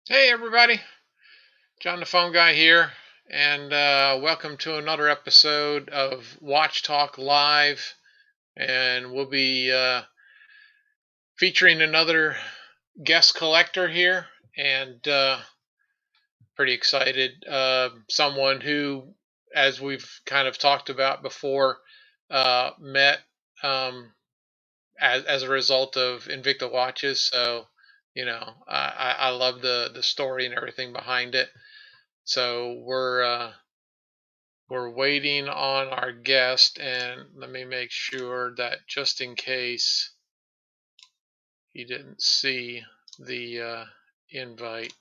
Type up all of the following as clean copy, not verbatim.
Hey everybody, John the Phone Guy here, and welcome to another episode of Watch Talk Live. And we'll be featuring another guest collector here, and pretty excited. Someone who, as we've kind of talked about before, met um, as a result of Invicta watches. So, I love the story and everything behind it. So we're waiting on our guest, and let me make sure that just in case he didn't see the invite,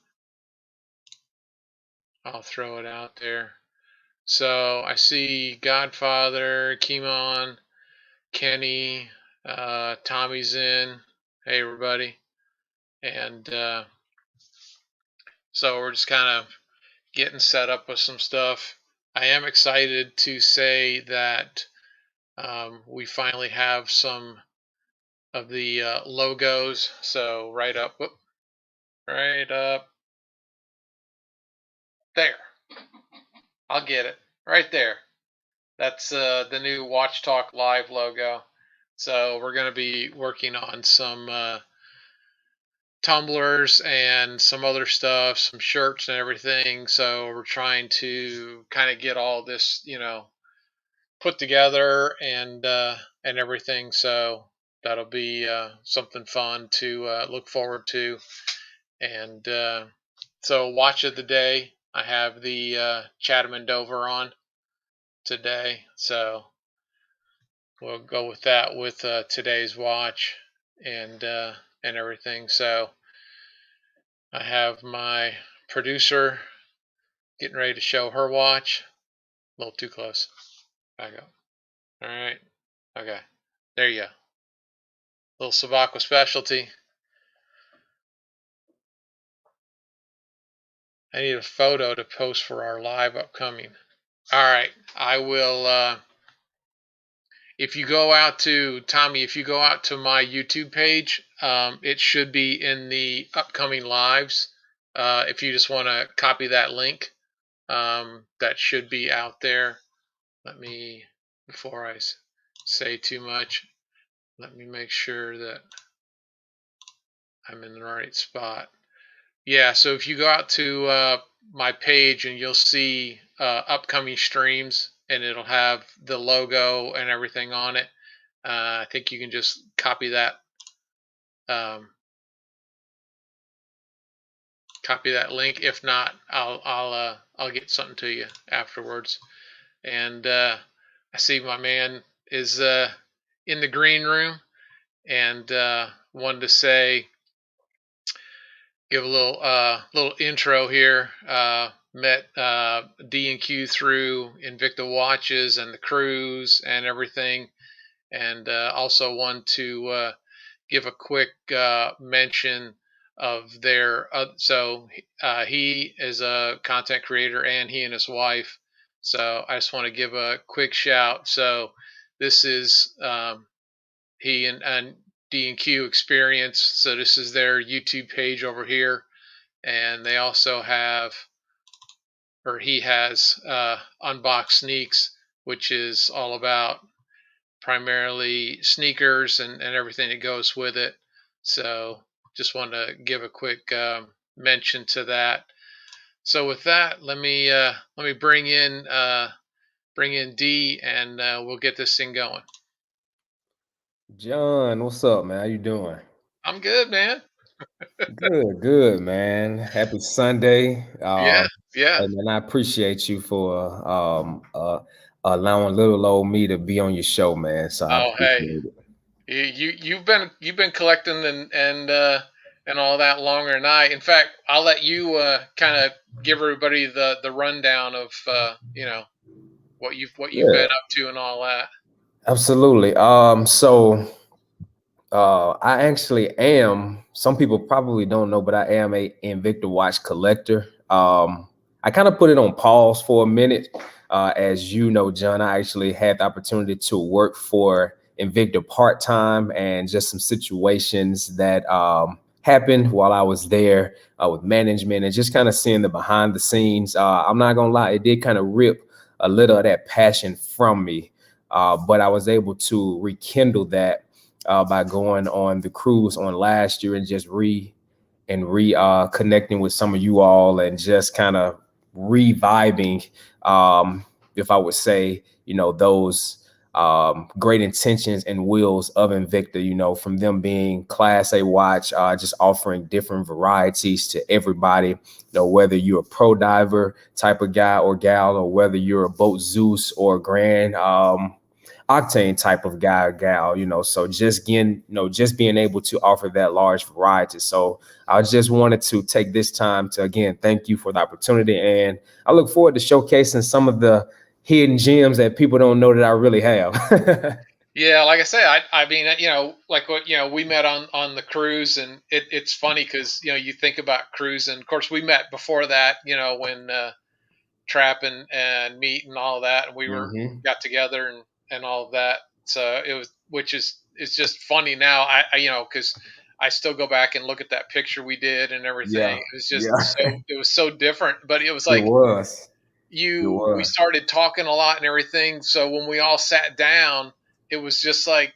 I'll throw it out there. So I see Godfather, Kimon, Kenny, Tommy's in. Hey everybody, and so we're just kind of getting set up with some stuff. I am excited to say that we finally have some of the logos. So right up there. I'll get it right there. That's the new Watch Talk Live logo. So we're going to be working on some tumblers and some other stuff, some shirts and everything. So we're trying to kind of get all this, put together and everything. So that'll be something fun to look forward to. And so, watch of the day, I have the Chatham and Dover on today. So we'll go with that with today's watch and everything. So I have my producer getting ready to show her watch. A little too close. Back up. All right. Okay. There you go. Little Sabacco specialty. I need a photo to post for our live upcoming. All right. I will. If you go out to Tommy, if you go out to my YouTube page, it should be in the upcoming lives. If you just want to copy that link, that should be out there. Let me, before I say too much, let me make sure that I'm in the right spot. Yeah, so if you go out to my page and you'll see upcoming streams, and it'll have the logo and everything on it. I think you can just copy that um, link. If not, I'll get something to you afterwards. And I see my man is in the green room, and wanted to say, give a little intro here. Met D&Q through Invicta watches and the cruise and everything, and also want to give a quick mention of their. So he is a content creator, and he and his wife. So I just want to give a quick shout. So this is he and DandQExperience. So this is their YouTube page over here, and they also have, or he has, UnboxedSneaks, which is all about primarily sneakers and everything that goes with it. So just want to give a quick mention to that. So with that, let me bring in D, and we'll get this thing going. John, what's up, man? How you doing? I'm good, man. Good, man. Happy Sunday. Yeah, yeah. And man, I appreciate you for allowing little old me to be on your show, man. So I Oh, hey, appreciate it. you've been collecting and all that longer than I. In fact, I'll let you kind of give everybody the rundown of what you've been Yeah, up to and all that. absolutely. I actually am. Some people probably don't know, but I am a Invicta watch collector. I kind of put it on pause for a minute. As you know, John, I actually had the opportunity to work for Invicta part time, and just some situations that happened while I was there with management and just kind of seeing the behind the scenes. I'm not gonna lie, it did kind of rip a little of that passion from me, but I was able to rekindle that by going on the cruise on last year and just connecting with some of you all and just kind of reviving, if I would say, those great intentions and wheels of Invicta, from them being Class A watch, just offering different varieties to everybody, whether you're a pro diver type of guy or gal, or whether you're a boat Zeus or a Grand Octane type of guy or gal, so just again, just being able to offer that large variety. So I just wanted to take this time to, again, thank you for the opportunity. And I look forward to showcasing some of the hidden gems that people don't know that I really have. Yeah, like I say, I mean, like what we met on the cruise, and it's funny because you think about cruise, and of course we met before that, when Trap and Meat and all of that, and we got together and all of that. So it was, which is it's just funny now. Because I still go back and look at that picture we did and everything. Yeah, It was just yeah, it was so different, but it was it like was. we started talking a lot and everything. So when we all sat down, it was just like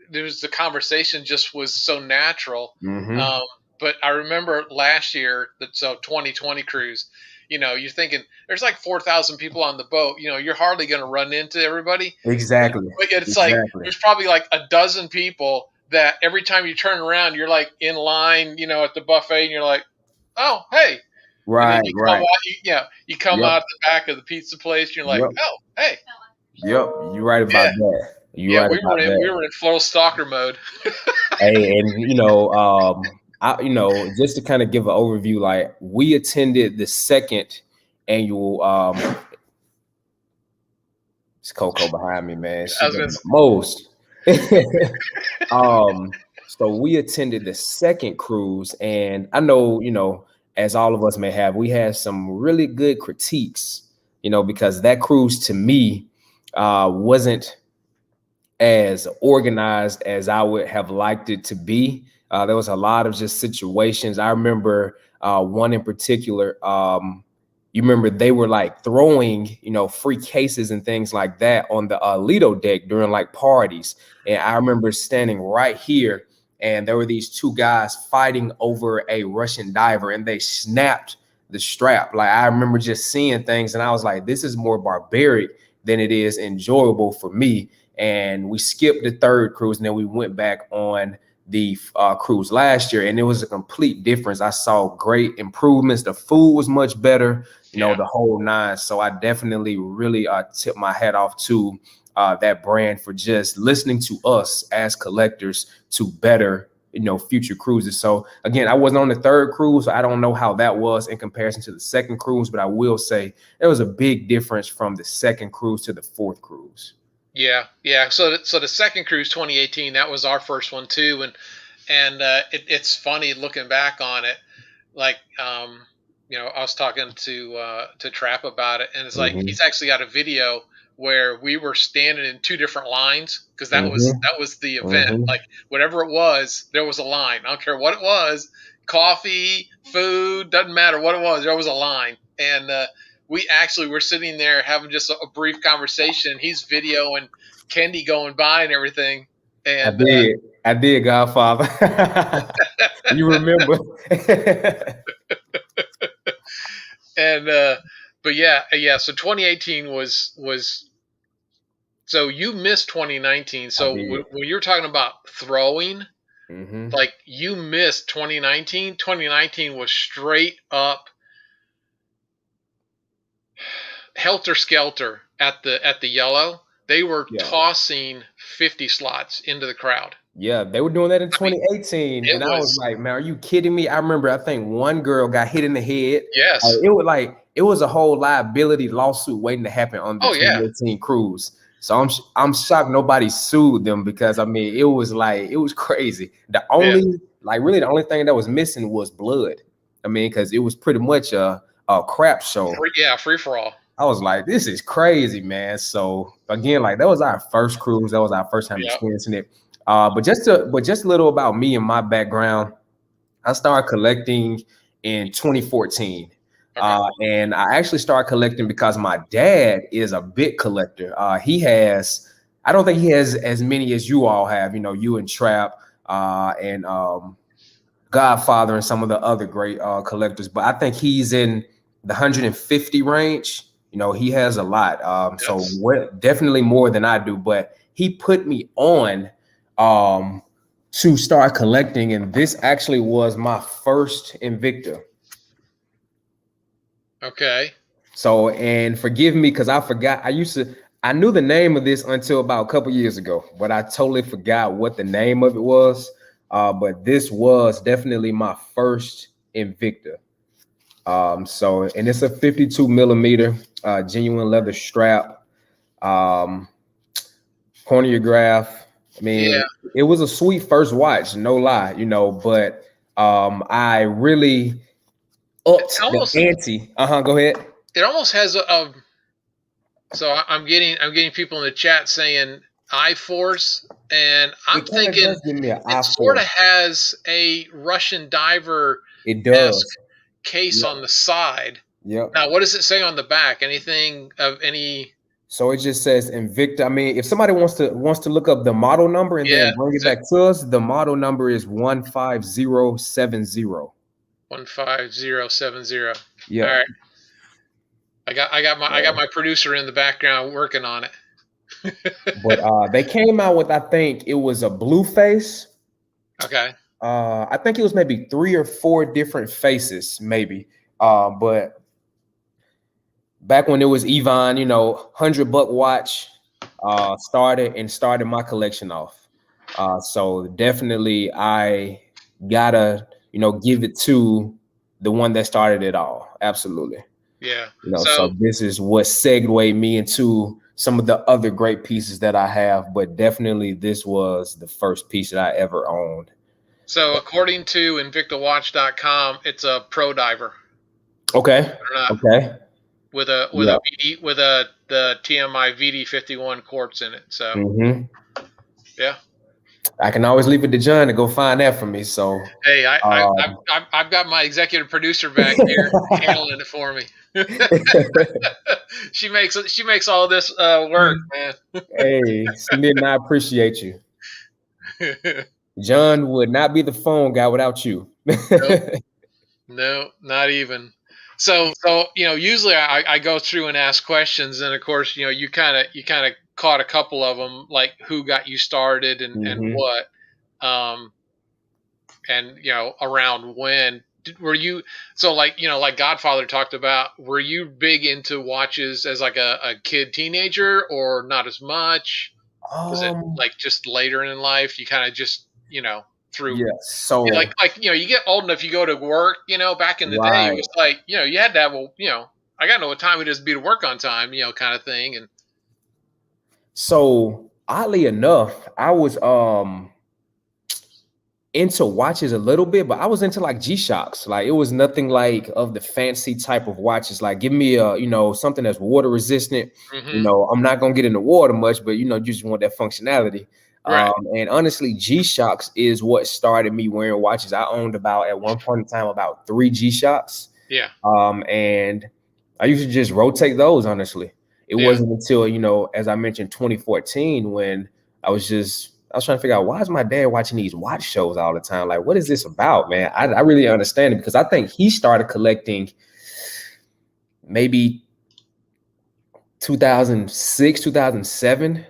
the conversation just was so natural. Um, but I remember last year, so 2020 cruise, you're thinking there's like 4,000 people on the boat. You're hardly going to run into everybody. Exactly. But it's like Exactly. there's probably like a dozen people that every time you turn around, you're like in line, at the buffet, and you're like, oh, hey. And then Right, you come right. out, you come Yep. out the back of the pizza place, and you're like, Yep. oh, hey. Yep. You're right about Yeah. that. You're Yeah, right we about we that. were in full stalker mode. Hey, and just to kind of give an overview, like we attended the second annual it's Coco behind me, man. I She was gonna doing the most. So we attended the second cruise, and I know, as all of us may have, we had some really good critiques, because that cruise to me wasn't as organized as I would have liked it to be. There was a lot of just situations. I remember one in particular. You remember they were like throwing, free cases and things like that on the Lido deck during like parties. And I remember standing right here, and there were these two guys fighting over a Russian diver, and they snapped the strap. Like I remember just seeing things, and I was like, this is more barbaric than it is enjoyable for me. And we skipped the third cruise, and then we went back on the cruise last year, and it was a complete difference. I saw great improvements. The food was much better, the whole nine. So I definitely really tip my hat off to that brand for just listening to us as collectors to better future cruises. So again, I wasn't on the third cruise, so I don't know how that was in comparison to the second cruise, but I will say there was a big difference from the second cruise to the fourth cruise. Yeah. So the second cruise, 2018, that was our first one too, and it's funny looking back on it. Like, I was talking to Trap about it, and it's like he's actually got a video where we were standing in two different lines because that was the event. Like whatever it was, there was a line. I don't care what it was, coffee, food, doesn't matter what it was. There was a line, and we actually were sitting there having just a brief conversation. He's videoing Kendi going by and everything. And I did, Godfather. You remember? and but yeah. So 2018 was. So you missed 2019. So when you're talking about throwing, like you missed 2019. 2019 was straight up helter skelter at the yellow. They were tossing 50 slots into the crowd. Yeah, they were doing that in 2018, and I was like, "Man, are you kidding me?" I remember, I think one girl got hit in the head. Yes, it was a whole liability lawsuit waiting to happen on the 2018 cruise. So I'm shocked nobody sued them, because I mean it was crazy. The only really the only thing that was missing was blood. I mean, because it was pretty much a crap show. Free for all. I was like, this is crazy, man. So again, like that was our first cruise. That was our first time experiencing it. But just a little about me and my background. I started collecting in 2014. Okay. And I actually started collecting because my dad is a big collector. He has, I don't think he has as many as you all have, you know, you and Trap and Godfather and some of the other great collectors, but I think he's in the 150 range. You know, he has a lot. So Yes. definitely more than I do, but he put me on to start collecting, and this actually was my first Invicta. Okay. So, and forgive me because I forgot. I knew the name of this until about a couple years ago, but I totally forgot what the name of it was. But this was definitely my first Invicta. So, and it's a 52 millimeter, genuine leather strap, chronograph. I mean, Yeah. it was a sweet first watch, no lie, you know, but I really It upped the almost ante. Go ahead. it almost has a so I'm getting people in the chat saying iForce, and I'm It kind of thinking does give me an it eye sort for of it. has a Russian diver It esque does. case Yep. on the side. Yep. Now, what does it say on the back? Anything of any? So it just says Invicta. I mean, if somebody wants to look up the model number and Yeah, then bring it is it back to us, the model number is 15070. 15070? All Yep. right, I got my producer in the background working on it. But they came out with, I think it was a blue face. Okay. I think it was maybe 3 or 4 different faces, maybe. But back when it was Yvonne, you know, $100 watch, started my collection off. So definitely I gotta, you know, give it to the one that started it all. Absolutely. Yeah. You know, So so this is what segued me into some of the other great pieces that I have, but definitely this was the first piece that I ever owned. according to InvictaWatch.com, it's a pro diver. Okay. Or not, Okay. with a Yeah. the TMI VD51 quartz in it. So Mm-hmm. yeah. I can always leave it to John to go find that for me. So Hey, um, I've got my executive producer back here handling it for me. she makes all this work, man. hey, Smith, I appreciate you. John would not be the phone guy without you. Nope. No, not even. So usually I go through and ask questions, and of course, you kind of caught a couple of them, like who got you started and Hmm. what, um, and around when were you? So like Godfather talked about, were you big into watches as like a kid, teenager, or not as much? Was it Um, like just later in life? You kind of just through yes. like So you get old enough, you go to work. Back in the day, it right. was like you had to have I gotta know what time it is to be to work on time, kind of thing. And So oddly enough, I was into watches a little bit, but I was into like G-Shocks. Like it was nothing like of the fancy type of watches. Like give me a, something that's water resistant. hmm I'm not gonna get in the water much, but you just want that functionality. right, And honestly, G-Shocks is what started me wearing watches. I owned about at one point in time about 3 G-Shocks. yeah, And I used to just rotate those, honestly. It yeah. wasn't until, as I mentioned, 2014 when I was trying to figure out why is my dad watching these watch shows all the time? Like, what is this about, man? I really understand it because I think he started collecting maybe 2006, 2007,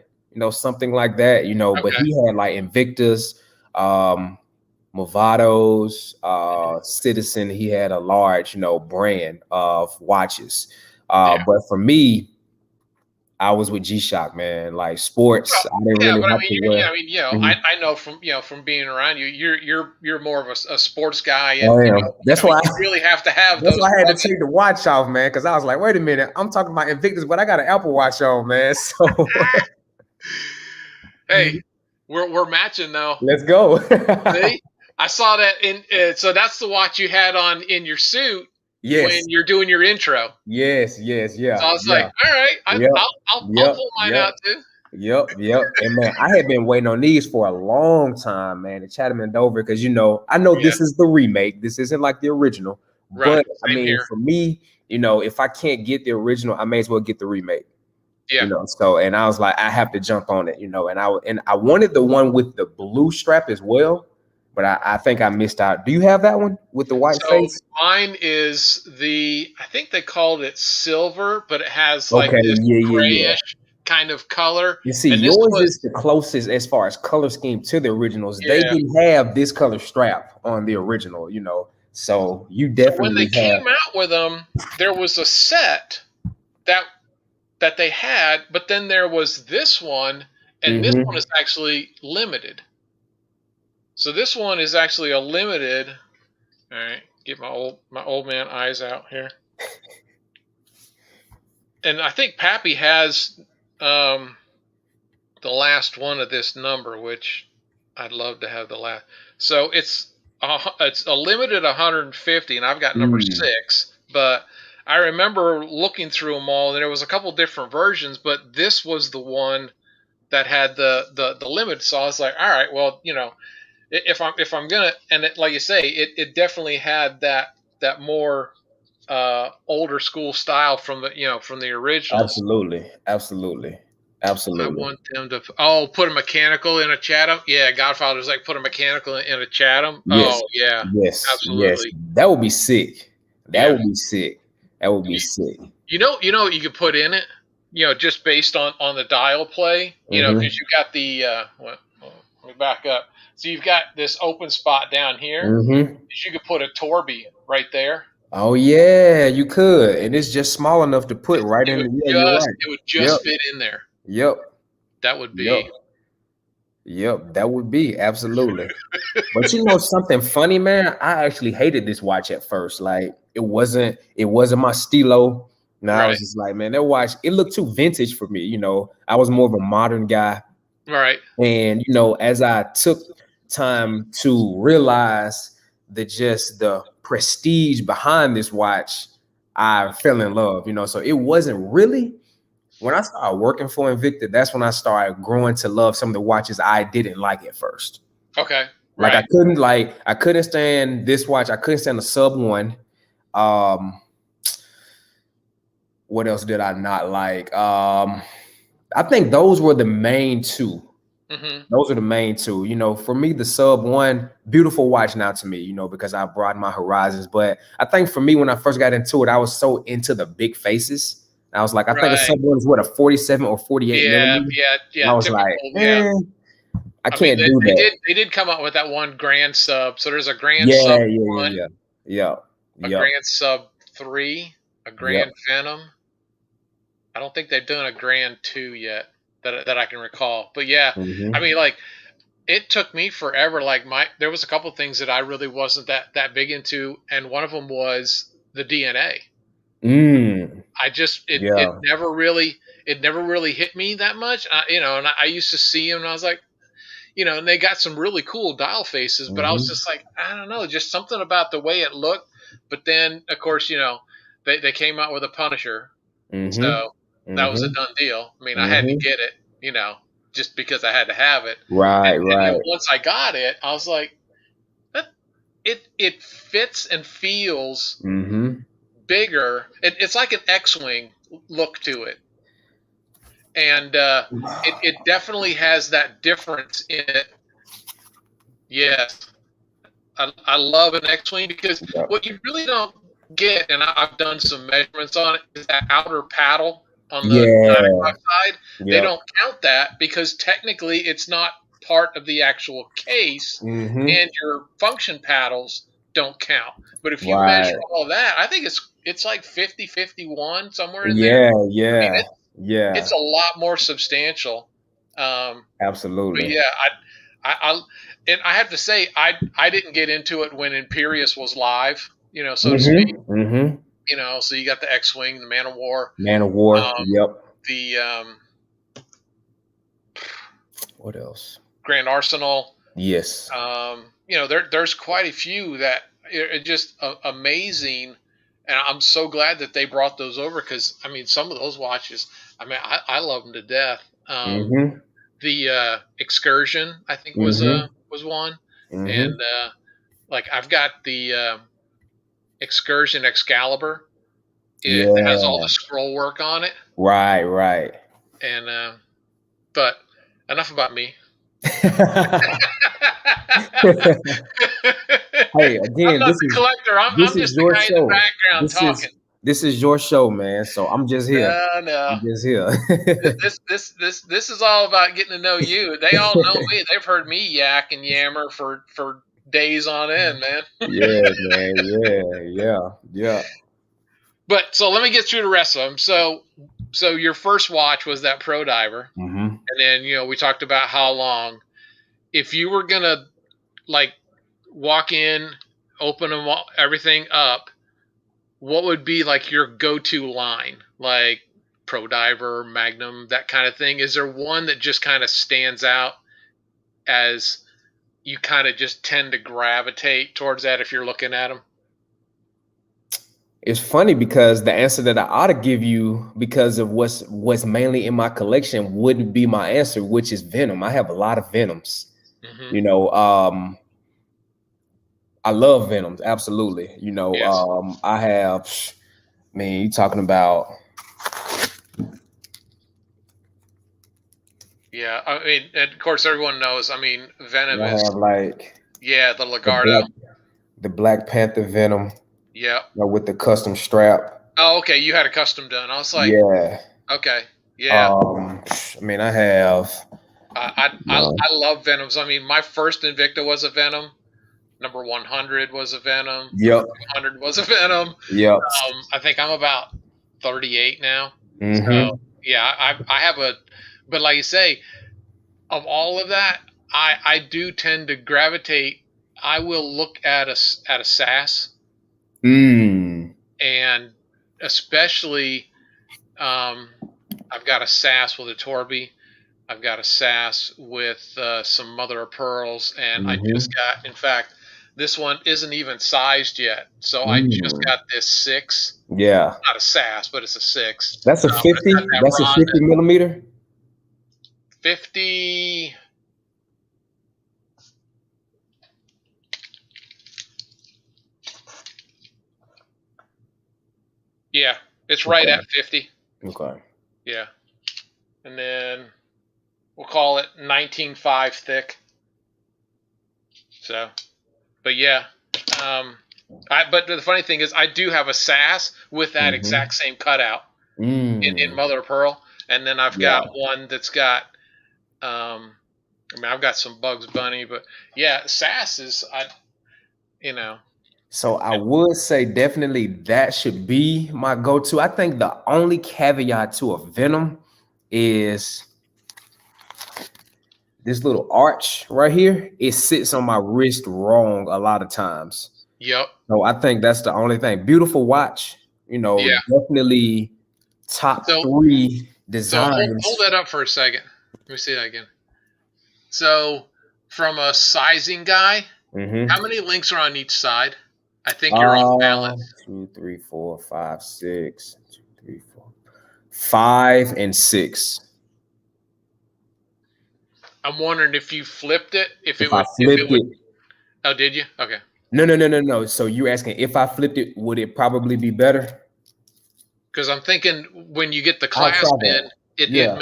something like that, but Okay, he had like Invictus, Movados, Citizen. He had a large, brand of watches. yeah. But for me, I was with G-Shock, man. Like Well, sports, I didn't yeah, really but I have mean, to wear. I, Mhm. I know from being around you, you're more of a sports guy, and Damn. That's why you really have to have that's those why I had to rugged. take the watch off, man. Cause I was like, wait a minute, I'm talking about Invictus, but I got an Apple Watch on, man. So Hey, we're matching though. let's go. See, I saw that in. So that's the watch you had on in your suit when Yes, you're doing your intro. yes, yes, So yeah, I was like, yeah, all right, yep, I'll yep, pull mine yep. out too. Yep, yep. And man, I had been waiting on these for a long time, man. The Chatham and Dover, because I know Yeah, this is the remake. This isn't like the original. right. But I Same mean, here. for me, if I can't get the original, I may as well get the remake. Yeah. So and I was like, I have to jump on it, and I wanted the one with the blue strap as well, but I think I missed out. Do you have that one with the white So face? mine is I think they called it silver, but it has like Okay, this yeah, yeah, yeah. grayish kind of color. You see, And this yours is was, the closest as far as color scheme to the originals. They yeah. didn't have this color strap on the original, So you So when they definitely have. came out with them, there was a set that they had, but then there was this one, and this one Hmm. is actually limited. So this one is actually a limited. All right, get my old man eyes out here. And I think Pappy has the last one of this number, which I'd love to have the last. So it's a limited 150, and I've got number Mm, 6. But I remember looking through them all, and there was a couple different versions, but this was the one that had the limit. So I was like, all right, well, if I'm gonna, and like you say, it definitely had that more older school style from the originals. absolutely, absolutely, I absolutely. want them to put a mechanical in a Chatham. Yeah, Godfather's like put a mechanical in a Chatham. Yes, Oh yeah, yes, yes. absolutely. That would be sick. That Yeah. would be sick. That would be You, sick. what you could put in it. Just based on the dial play. Hmm. Because you got the let me back up. So you've got this open spot down here. Hmm. You could put a Torby right there. Oh yeah, you could, and it's just small enough to put right in. Yeah, you're right. It would Yep, just fit in there. yep, That would yep, be yep. That would be absolutely. But you know something funny, man? I actually hated this watch at first. Like it wasn't my stilo. And I right. was just like, man, that watch, it looked too vintage for me. I was more of a modern guy. Right. And as I took time to realize the prestige behind this watch, I fell in love. So it wasn't really when I started working for Invicta, that's when I started growing to love some of the watches I didn't like at first. Okay. Like Right. I couldn't stand this watch. I couldn't stand the sub one. Um, what else did I not like? I think those were the main two. Hmm. Those are the main two. For me, the sub one, beautiful watch now to me, because I broadened my horizons. But I think for me, when I first got into it, I was so into the big faces. I was like, I think a Right. sub one is what, a 47 or 48 Yeah. millimeter. Yeah. And Yeah. I was Typical. like, Yeah. I I mean, can't do they that. did come out with that one grand sub. So there's a grand sub Yeah, yeah, yeah, one, yeah. Yep. a Yep. grand sub 3, a Yep. grand Phantom. I don't think they've done a grand 2 yet that I can recall. But yeah, I Hmm. mean, like it took me forever. Like there was a couple things that I really wasn't that big into, and one of them was the DNA. Mm. I just Yeah. it never really hit me that much. And I used to see them, and I was like, and they got some really cool dial faces, but I was Hmm. just like, I don't know, just something about the way it looked. But then, of course, they came out with a Punisher, Hmm. so that was a Hmm. done deal. I mean, I had to Hmm. get it, just because I had to have it. Right, And then right. once I got it, I was like, that it fits and feels Hmm. bigger. It's like an X-wing look to it, and it definitely has that difference in it. Yes, I love an X-wing because Yep. what you really don't get, and I've done some measurements on it, is that outer paddle on the 9 o'clock Yeah. side. They Yep. don't count that because technically it's not part of the actual case, Hmm. and your function paddles don't count. But if you measure Right. all that, I think it's like 50-51 somewhere in there. Yeah, I mean, yeah, it's yeah. a lot more substantial. But Absolutely. yeah, I and I have to say I didn't get into it when Imperius was live, so to speak. Hmm. Hmm. So you got the X-wing, the Man of War, Man of War. um, Yep. the What else? Grand Arsenal. Yes. There's quite a few that are just amazing, and I'm so glad that they brought those over because I mean some of those watches, I mean I love them to death. Mm-hmm. The Excursion, I think, was Mm-hmm. one, and Mm-hmm. like I've got the Excursion Excalibur. It has all Yeah. the scroll work on it, Right, right. and but enough about me. Hey, I'm again, not the collector. this I'm is just the your guy in the show. background This talking. is this is your show, man. So I'm just here. No, no. I'm just here. This is all about getting to know you. They all know me. They've heard me yak and yammer for days on end, man. Yeah, man. Yeah, yeah, yeah. But so let me get through the rest of them. So your first watch was that Pro Diver, Mm-hmm. and then we talked about how long. If you were gonna like walk in, open them everything up, what would be like your go-to line? Like Pro Diver, Magnum, that kind of thing. Is there one that just kind of stands out as you kind of just tend to gravitate towards that if you're looking at them? It's funny because the answer that I ought to give you, because of what's mainly in my collection, wouldn't be my answer, which is Venom. I have a lot of Venoms. Mm-hmm. You know, I love Venoms, absolutely. You know, Yes. I have, man, you talking about. Yeah. I mean, and of course, everyone knows. I mean, Venom I is, have like yeah, the the Legardo. Black Panther Venom, Yeah. with the custom strap. Oh, okay. You had a custom done. I was like, Yeah. okay. Yeah. I mean, I have. I love Venoms. I mean, my first Invicta was a Venom. Number 100 was a Venom. Number Yep. 200 was a Venom. Yep. I think I'm about 38 now. So Mm-hmm. yeah, I have a, but like you say, of all of that, I do tend to gravitate. I will look at a SAS, Mm. and especially I've got a SAS with a Torby. I've got a SAS with some mother of pearls, and I just Mm-hmm. got, in fact, this one isn't even sized yet. So I just Mm. got this 6, Yeah. not a SAS, but it's a 6. That's a But it's got 50. that That's a Ronda 50 millimeter. 50. Yeah, it's right Okay. at 50. Okay. Yeah. And then we'll call it 19.5 thick. So, but yeah. But the funny thing is, I do have a SAS with that Mm-hmm. exact same cutout in Mm. mother of pearl, and then I've Yeah. got one that's got. I mean, I've got some Bugs Bunny, but yeah, SAS is So I would say definitely that should be my go-to. I think the only caveat to a Venom is this little arch right here. It sits on my wrist wrong a lot of times. Yep. So I think that's the only thing. Beautiful watch, Yeah. definitely top So 3 so hold designs. that up for a second. Let me see that again. So from a sizing guy, Mm-hmm. how many links are on each side? I think you're off balance. 2, 3, 4, 5, 6. 2, 3, 4, 5, and 6. I'm wondering if you flipped it, if If it I would, flipped it, Oh, did you? Okay. no. So you're asking if I flipped it, would it probably be better? Because I'm thinking when you get the I'll try clasp in, that. it Yeah,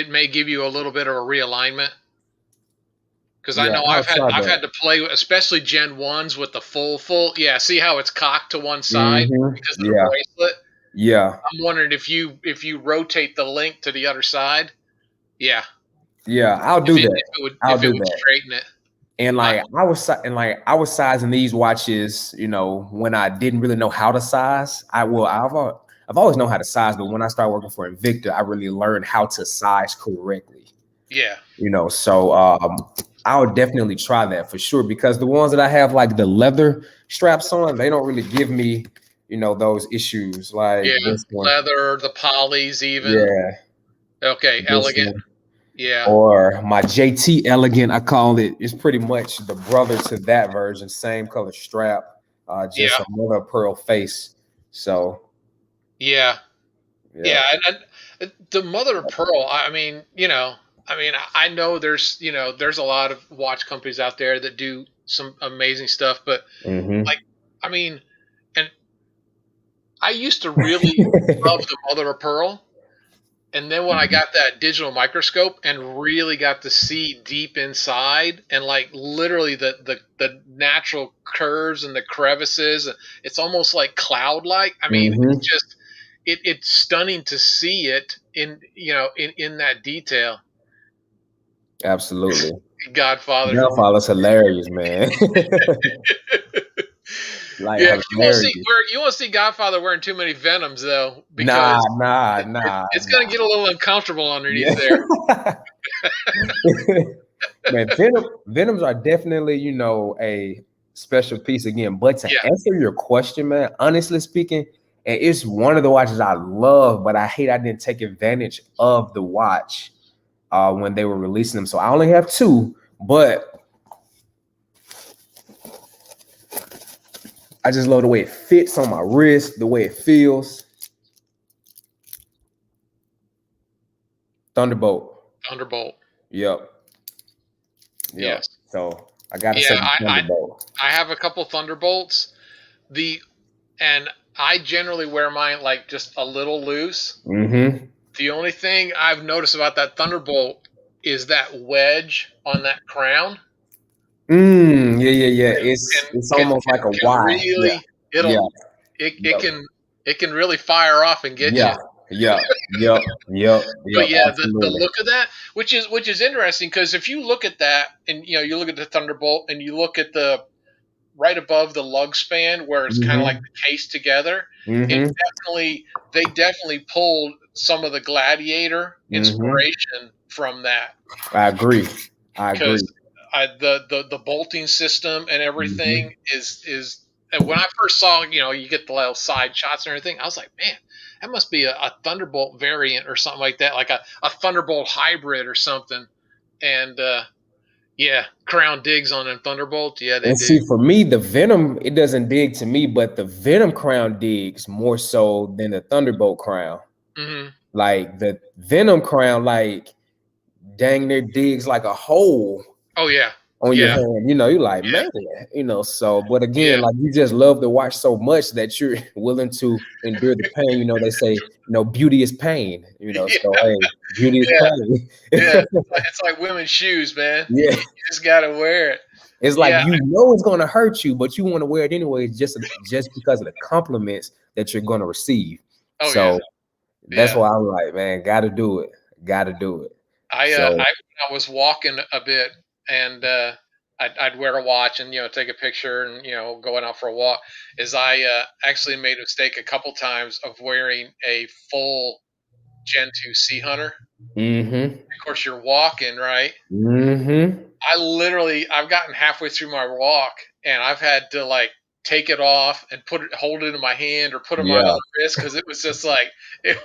may give you a little bit of a realignment. Because I yeah, know I'll try I've that. had to play with, especially Gen 1s with the full. Yeah, see how it's cocked to one side Mm-hmm. because of the Yeah, bracelet. yeah, I'm wondering if you rotate the link to the other side. Yeah, yeah. I'll do that. I'll if it do would that. straighten it. And Uh, I was sizing these watches, when I didn't really know how to size. I've always known how to size, but when I started working for Invicta, I really learned how to size correctly. yeah, So I'll definitely try that for sure, because the ones that I have like the leather straps on, they don't really give me, those issues like yeah. this one. Leather, the polys, even. Yeah, Okay, this elegant. one. Yeah, Or my JT Elegant, I call it. It's pretty much the brother to that version, same color strap, just yeah, a mother of pearl face. So yeah. Yeah, and the mother of pearl. I mean, I know there's a lot of watch companies out there that do some amazing stuff, but Mm-hmm. like, I mean, and I used to really love the mother of pearl. And then when I got that digital microscope and really got to see deep inside and like literally the natural curves and the crevices, it's almost like cloud-like. I mean, it's Mm-hmm. just it's stunning to see it in that detail. Absolutely. Godfather for me. Godfather's hilarious, man. Like Yeah, hilarious. you won't see Godfather wearing too many Venoms though, Nah, because nah, nah, it's going to nah. get a little uncomfortable underneath Yeah. there. Man, Venoms are definitely, a special piece again. But to Yeah. answer your question, man, honestly speaking, and it's one of the watches I love, but I hate I didn't take advantage of the watch when they were releasing them. So I only have two, but I just love the way it fits on my wrist, the way it feels. Thunderbolt. Thunderbolt. Yep. Yep. Yes. So I gotta say Yeah, the Thunderbolt. I have a couple Thunderbolts. And I generally wear mine like just a little loose. Mm-hmm. The only thing I've noticed about that Thunderbolt is that wedge on that crown. Yeah. It's Can almost like a can Y. Yeah. really Yeah. it can really fire off and get Yeah. you. Yeah. Yep. Yep. But Yep. yeah, the Absolutely. look of that, which is interesting, because if you look at that and you look at the Thunderbolt and you look at the right above the lug span where it's kind of like Mm-hmm. the case together, it Mm-hmm. they definitely pulled some of the Gladiator Mm-hmm. inspiration from that, I agree. I because agree. the bolting system and everything Mm-hmm. is and when I first saw, you get the little side shots and everything, I was like, man, that must be a Thunderbolt variant or something like that, like a Thunderbolt hybrid or something. And yeah, Crown digs on them Thunderbolts. Yeah, they And do. see, for me, the Venom, it doesn't dig to me, but the Venom crown digs more so than the Thunderbolt crown. Hmm. Like the Venom crown, like dang near digs like a hole Oh yeah, on your yeah, hand. You're like, yeah, man, so, but again, yeah, like you just love the watch so much that you're willing to endure the pain. They say, beauty is pain, so yeah, hey, beauty is yeah, pain. yeah. It's like women's shoes, man. Yeah. You just gotta wear it. It's like Yeah. it's gonna hurt you, but you want to wear it anyway, just because of the compliments that you're gonna receive. Oh yeah. So that's Yeah. why I'm like, man, gotta do it. Gotta do it. So I was walking a bit, and I'd wear a watch and take a picture and going out for a walk. Is I actually made a mistake a couple times of wearing a full Gen 2 Sea Hunter. mm-hmm. Of course, you're walking, right? Mm-hmm. I've gotten halfway through my walk, and I've had to like take it off and hold it in my hand or put it on my Yeah. other wrist, because it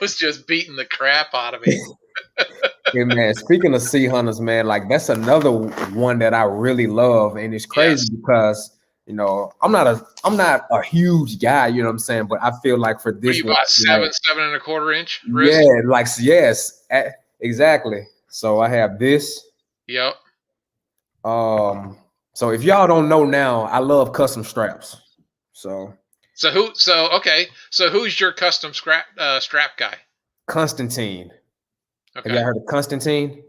was just beating the crap out of me. Yeah, man. Speaking of sea hunters, man, like that's another one that I really love, and it's crazy Yes. because I'm not a huge guy, you know what I'm saying, but I feel like for What are this you, one, about like, 7.25 inch yeah, wrist? like yes, exactly. So I have this. Yep. So if y'all don't know now, I love custom straps. So Okay. So who's your custom strap guy? Constantine. Have y'all Okay. heard of Constantine?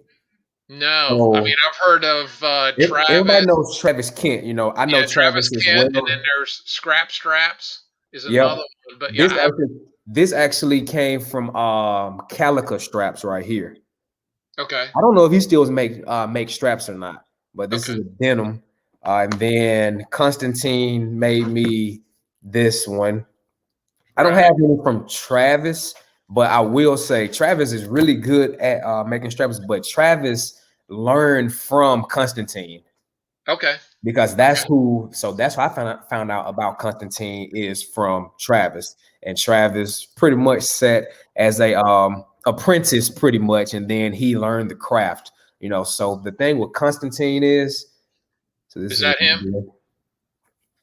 No, I mean, So I've heard of everybody Travis. knows Travis Kent. I know Yeah, Travis Travis as Kent, and then well. there's Scrap Straps is Yep. another one. But yeah, This actually this actually came from Calica straps right here. okay. I don't know if he still make straps or not, but this Okay. is a denim. And then Constantine made me this one. I don't Right. have any from Travis, but I will say Travis is really good at making straps. But Travis learned from Constantine Okay. because that's who. So that's what I found out about Constantine is from Travis, and Travis pretty much set as a apprentice, pretty much, and then he learned the craft. So the thing with Constantine is, so this Is is that him?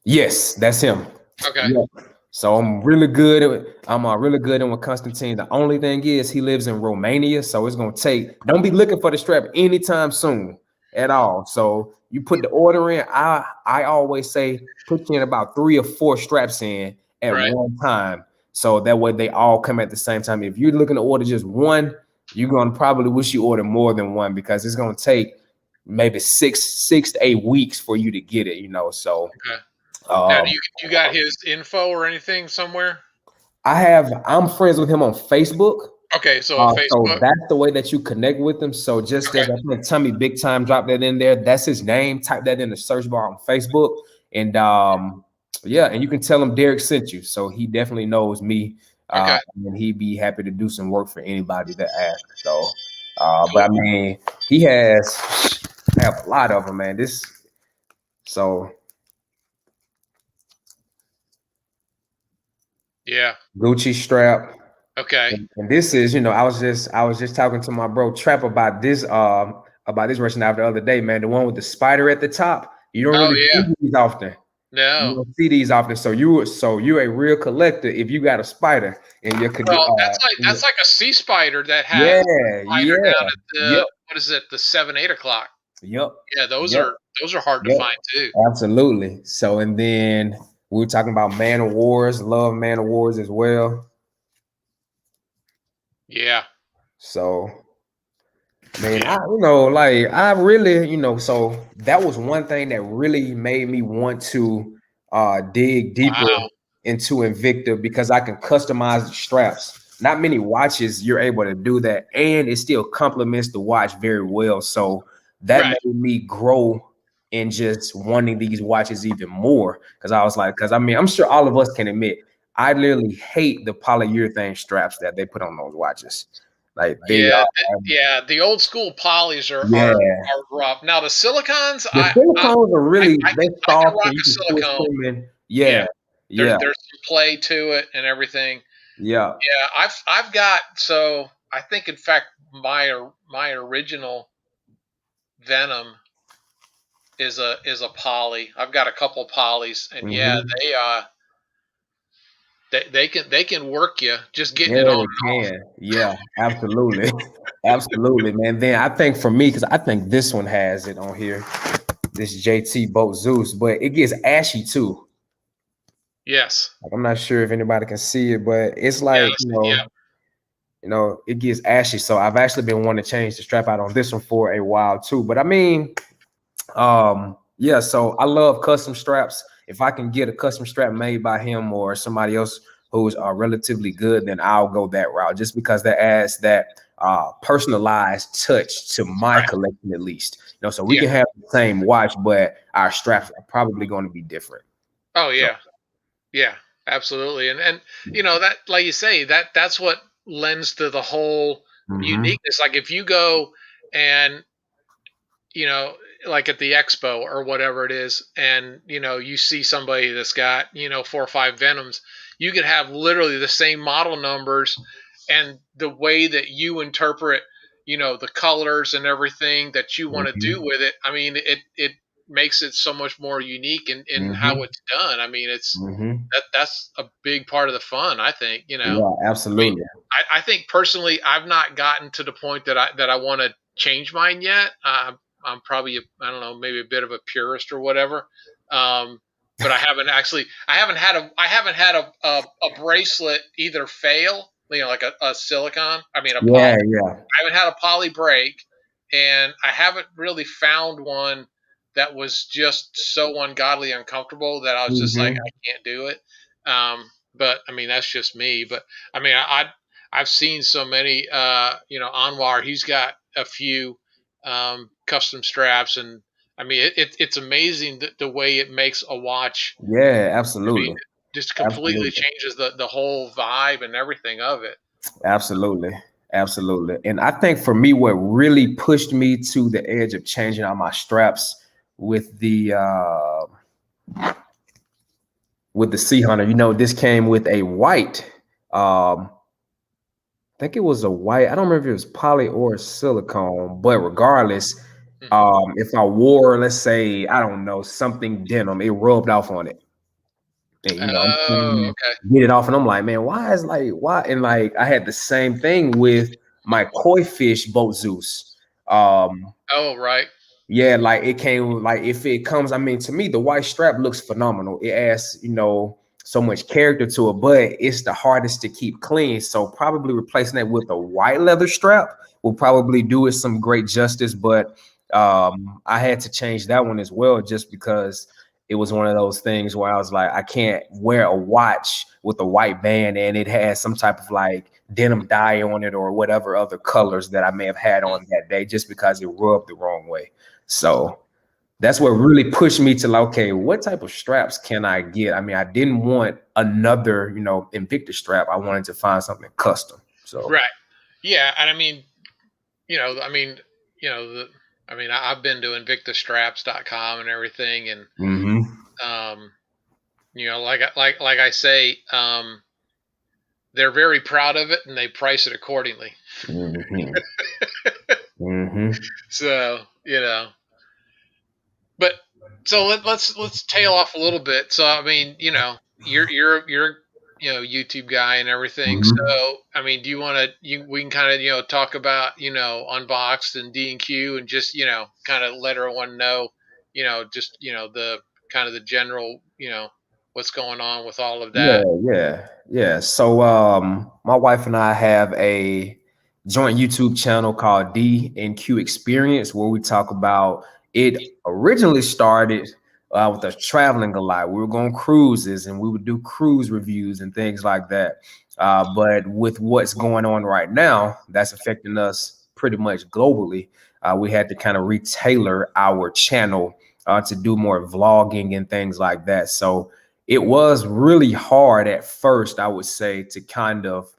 yes, that's him. Okay. Yeah. So I'm really good at really good in with Constantine. The only thing is he lives in Romania, so it's gonna take. Don't be looking for the strap anytime soon at all. So you put the order in. I always say put in about 3 or 4 straps in at Right. one time, so that way they all come at the same time. If you're looking to order just one, you're gonna probably wish you ordered more than one because it's gonna take maybe 6 to 8 weeks for you to get it. So. Okay. Now, do Um, you got his info or anything somewhere? I'm friends with him on Facebook. Okay, so on So Facebook. that's the way that you connect with him. So just Okay. as I think Tommy Big Time dropped that in there, that's his name. Type that in the search bar on Facebook. And yeah, and you can tell him Derek sent you. So he definitely knows me. Okay. And he'd be happy to do some work for anybody that asks. So but I Cool. mean, I have a lot of them, man. So Yeah. Gucci strap. Okay. And this is, I was just talking to my bro Trap about this rushing out the other day, man. The one with the spider at the top. You don't Oh really yeah. see these often. You No. don't see these often. So you're a real collector if you got a spider in your Well, that's like a sea spider that has yeah, spider yeah, down at yep, the what is it, the 7, 8 o'clock. yep, Yeah, those yep, are those are hard to yep. find too. Absolutely. So and then we were talking about Man of Wars, love Man of Wars as well. Yeah. So man, Yeah. I really, so that was one thing that really made me want to dig deeper Wow. into Invicta because I can customize the straps. Not many watches you're able to do that, and it still complements the watch very well. So that Right. made me grow in just wanting these watches even more. Because I was like, because I mean, I'm sure all of us can admit, I literally hate the polyurethane straps that they put on those watches. Like they Yeah. are Yeah. The old school polys yeah. are rough. Now the silicons, The silicones are really they I can soft rock and you a can twist silicone. them in. Yeah. Yeah, yeah, There's some play to it and everything. yeah. Yeah, I've got, so I think in fact my original Venom is a poly. I've got a couple polys, and yeah, Hmm. they can work you just getting it Yeah, on they and off. can. Yeah, absolutely. Absolutely, man. Then I think for me, because I think this one has it on here, this JT Boat Zeus, but it gets ashy too. Yes. Like I'm not sure if anybody can see it, but it's Yeah. like, Yeah. it gets ashy. So I've actually been wanting to change the strap out on this one for a while too. But I mean, yeah, so I love custom straps. If I can get a custom strap made by him or somebody else who's relatively good, then I'll go that route just because that adds that personalized touch to my Right. collection at least. So we Yeah. can have the same watch, but our straps are probably going to be different. Oh So yeah. Yeah. Absolutely. And that, like you say, that's what lends to the whole mhm. uniqueness. Like if you go and you know, like at the expo or whatever it is, and you see somebody that's got 4 or 5 Venoms, you could have literally the same model numbers, and the way that you interpret, the colors and everything that you want to do Mhm. with it. I mean, it makes it so much more unique in how Mhm. it's done. I mean, Mhm. that's a big part of the fun. I think. Yeah, I mean, absolutely. I think personally, I've not gotten to the point that I want to change mine yet. I'm probably I don't know, maybe a bit of a purist or whatever. But I haven't had a bracelet either fail, like a silicon. I mean a poly. Yeah, yeah. I haven't had a poly break, and I haven't really found one that was just so ungodly uncomfortable that I was just like, I Mhm. can't do it. But I mean, that's just me. But I mean, I've seen so many. Anwar, he's got a few custom straps, and I mean, it's amazing the way it makes a watch. Yeah, I mean, absolutely. just completely Absolutely. changes the whole vibe and everything of it. Absolutely. Absolutely. And I think for me, what really pushed me to the edge of changing out my straps with the Sea Hunter, this came with a white, I think it was a white, I don't remember if it was poly or silicone, but regardless, Hmm. if I wore, let's say, I don't know, something denim, it rubbed off on it. And, I'm trying Oh, to okay. get it off, and I'm like, man, why? And like, I had the same thing with my koi fish boat Zeus. Um, Oh, right. yeah, like it came, like if it comes, I mean, to me, the white strap looks phenomenal. It adds, so much character to it, but it's the hardest to keep clean. So probably replacing that with a white leather strap will probably do it some great justice. But I had to change that one as well, just because it was one of those things where I was like, I can't wear a watch with a white band and it has some type of like denim dye on it or whatever other colors that I may have had on that day, just because it rubbed the wrong way. So that's what really pushed me to like, okay, what type of straps can I get? I mean, I didn't want another, Invicta strap. I wanted to find something custom. So Right. Yeah, and I mean, I mean, you know, the I mean, I've been to invictastraps.com and everything, and um, like I say, they're very proud of it and they price it accordingly. hmm hmm So, but so let's tail off a little bit. So, I mean, you're YouTube guy and everything. hmm So, I mean, do you want to we can kind of talk about Unboxed and D&Q and just kind of let everyone know just the kind of the general what's going on with all of that. Yeah. So my wife and I have a joint YouTube channel called DandQExperience, where we talk about it. Originally started with us traveling a lot. We were going cruises and we would do cruise reviews and things like that. But with what's going on right now, that's affecting us pretty much globally. We had to kind of retailor our channel to do more vlogging and things like that. So it was really hard at first, I would say, to kind of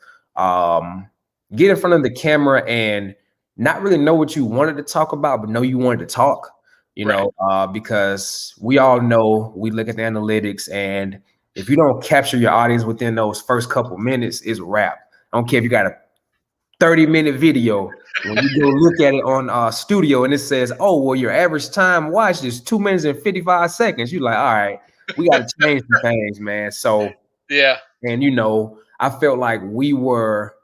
get in front of the camera and not really know what you wanted to talk about, but know you wanted to talk, Right. because we all know, we look at the analytics, and if you don't capture your audience within those first couple minutes, it's a wrap. I don't care if you got a 30-minute video. When you go look at it on studio and it says, oh, well, your average time watched is 2 minutes and 55 seconds. You're like, all right, we got to change some things, man. So, Yeah. and I felt like we were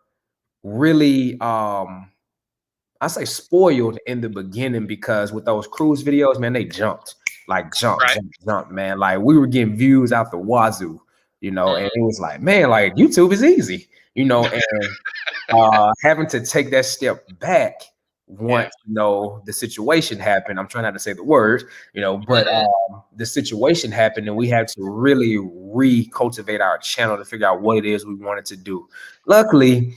really I say spoiled in the beginning, because with those cruise videos, man, they jumped, like Right. jump, man. Like we were getting views out the wazoo, and Mhm. it was like, man, like YouTube is easy, and having to take that step back Yeah. once the situation happened. I'm trying not to say the word, but Mhm. the situation happened, and we had to really recultivate our channel to figure out what it is we wanted to do. Luckily,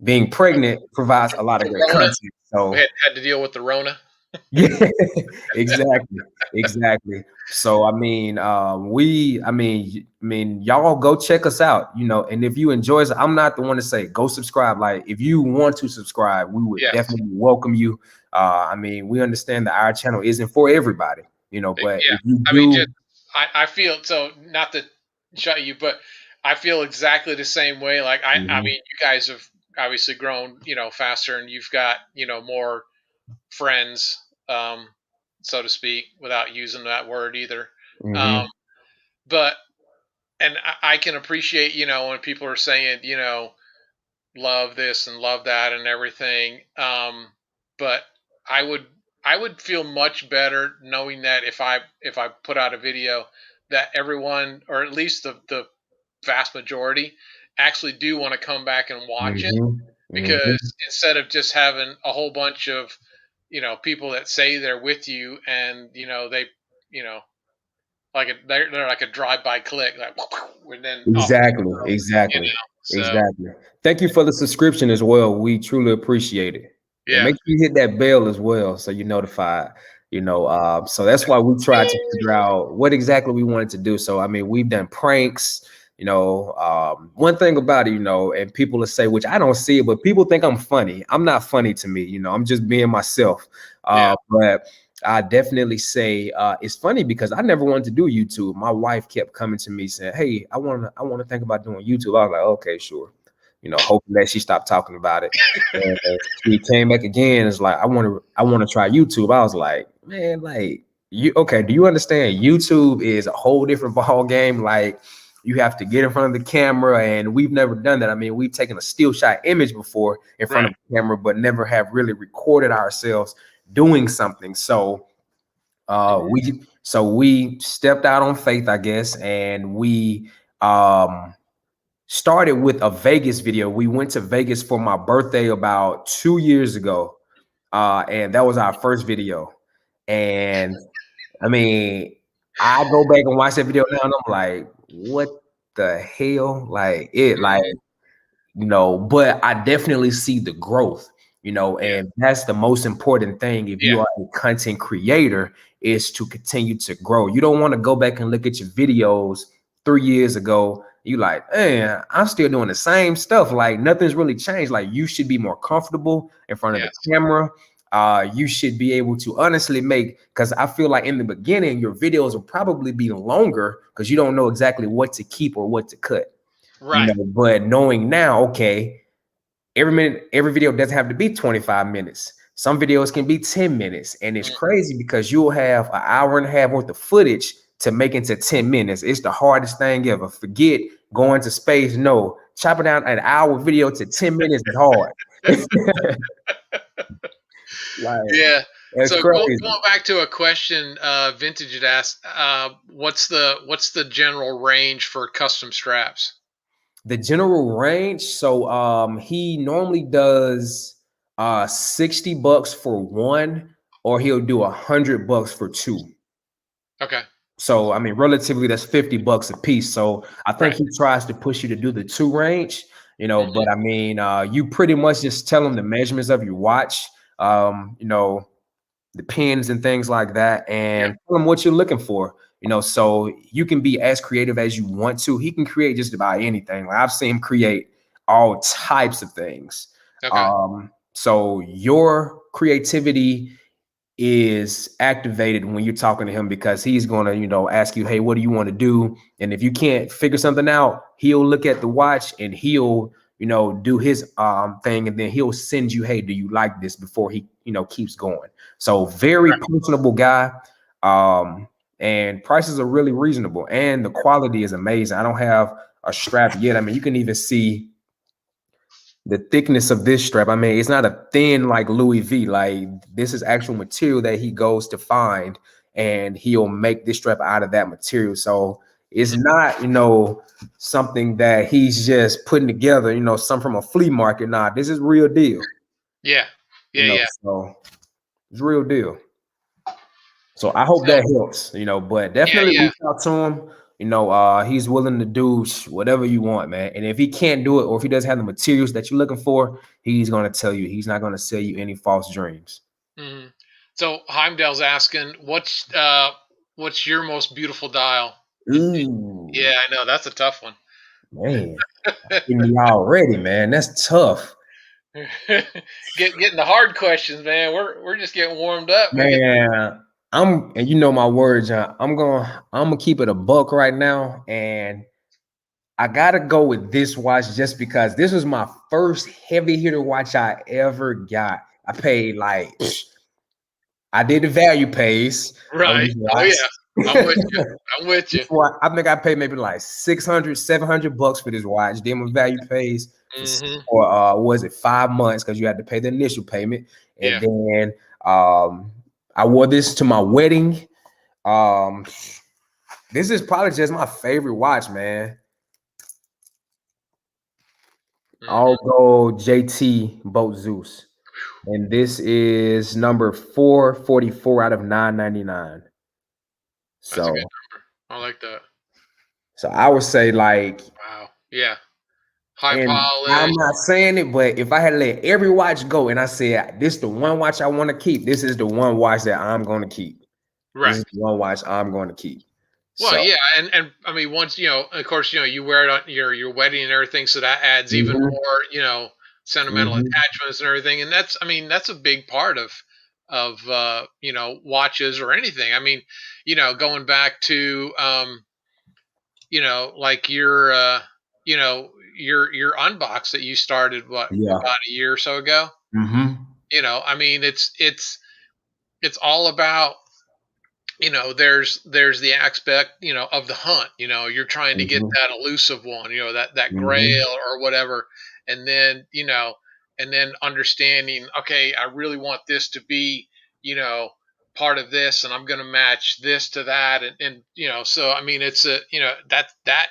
being pregnant provides a lot of The great Rona. content. We So had to deal with the Rona. yeah, exactly. So y'all go check us out, and if you enjoy us, I'm not the one to say go subscribe. Like, if you want to subscribe, we would Yes. definitely welcome you. We understand that our channel isn't for everybody, but Yeah. if you I mean, just do, I feel so, not to shut you, but I feel exactly the same way. Like I Mhm, mean, you guys have obviously grown, faster, and you've got more friends, so to speak, without using that word either. Um, mhm, but and I can appreciate, when people are saying, love this and love that and everything. But I would I would feel much better knowing that if I put out a video, that everyone, or at least the vast majority, actually do want to come back and watch it, mhm, because mhm. instead of just having a whole bunch of people that say they're with you, and they you know they're like a drive-by click, like, and then off they Exactly, go, exactly, so exactly. Thank you for the subscription as well. We truly appreciate it. And yeah. make sure you hit that bell as well so you're notified. So that's why we try to figure out what exactly we wanted to do. So we've done pranks, one thing about it, and people will say, which I don't see it, but people think I'm funny. I'm not funny to me, I'm just being myself. Yeah. But I definitely say it's funny because I never wanted to do YouTube. My wife kept coming to me saying, "Hey, I want to think about doing YouTube." I was like, "Okay, sure." Hoping that she stopped talking about it. And she came back again. It's like, I want to try YouTube. I was like, man, like, you okay? Do you understand? YouTube is a whole different ball game. Like, You have to get in front of the camera, and we've never done that. I mean, we've taken a still shot image before in front Right. of the camera, but never have really recorded ourselves doing something. So we stepped out on faith, I guess, and we started with a Vegas video. We went to Vegas for my birthday about 2 years ago, and that was our first video. And I mean, I go back and watch that video now, and I'm like, what the hell? Like it, like Mhm. but I definitely see the growth, Yeah. and that's the most important thing. If Yeah. you are a content creator, is to continue to grow. You don't want to go back and look at your videos 3 years ago. You like, man, I'm still doing the same stuff. Like nothing's really changed. Like you should be more comfortable in front of the Yes. camera. You should be able to honestly because I feel like in the beginning, your videos will probably be longer because you don't know exactly what to keep or what to cut. Right. But knowing now, okay, every video doesn't have to be 25 minutes. Some videos can be 10 minutes. And it's Mhm. crazy because you'll have an hour and a half worth of footage to make into 10 minutes. It's the hardest thing ever. Forget going to space. No, chopping down an hour video to 10 minutes is hard. Like, Yeah. that's So crazy. going back to a question Vintage had asked, what's the general range for custom straps? The general range, so he normally does $60 for one, or he'll do $100 for two. Okay. So I mean, relatively, that's $50 a piece. So I think Right. he tries to push you to do the two range, Hmm. but I mean, you pretty much just tell him the measurements of your watch, the pins and things like that, Yeah. and tell him what you're looking for. So you can be as creative as you want to. He can create just about anything. Like I've seen him create all types of things. Okay. So your creativity is activated when you're talking to him because he's going to, ask you, hey, what do you want to do? And if you can't figure something out, he'll look at the watch and he'll, do his thing, and then he'll send you, hey, do you like this, before he, keeps going. So very Right. personable guy. And prices are really reasonable and the quality is amazing. I don't have a strap yet. I mean, you can even see the thickness of this strap. I mean, it's not a thin like Louis V. Like this is actual material that he goes to find, and he'll make this strap out of that material. So it's Mhm. not, something that he's just putting together, some from a flea market. Nah, this is real deal. Yeah. Yeah. Yeah. So it's real deal. So I hope So that helps, but yeah. definitely Yeah. reach out to him. He's willing to do whatever you want, man. And if he can't do it, or if he doesn't have the materials that you're looking for, he's gonna tell you. He's not gonna sell you any false dreams. Hmm. So Heimdall's asking, what's your most beautiful dial? Ooh, Yeah, I know that's a tough one. man, getting me already, man. That's tough, Getting the hard questions, man. We're just getting warmed up. We're getting man. And my words, John. I'm gonna keep it a buck right now, and I gotta go with this watch just because this was my first heavy hitter watch I ever got. I paid I did the value pays on right. this Oh watch. yeah, I'm with you. I'm with you. I think I paid maybe like 600, $700 for this watch. Then my value pays Hmm. for was it 5 months because you had to pay the initial payment, and Yeah. then I wore this to my wedding. Um, this is probably just my favorite watch, man. I'll Hmm. go JT Boat Zeus. And this is number 444 out of 999. That's a good So, number. I like that. I would say like, Wow. Yeah. High and I'm polish. not saying it, but if I had let every watch go and I said, this is the one watch I want to keep, this is the one watch that I'm going to keep. This Right. is the one watch I'm going to keep. Well, So, yeah, and I mean, once of course, you wear it on your wedding and everything, so that adds even mhm, more, sentimental mhm, attachments and everything, and I mean, that's a big part of watches or anything. I mean, going back to like your unbox that you started yeah. about a year or so ago. Mhm. I mean, it's all about there's the aspect, of the hunt. You're trying to get Mhm, that elusive one, that mhm. grail or whatever, and then understanding, okay, I really want this to be, you know, part of this, and I'm going to match this to that, and so I mean, it's a, that,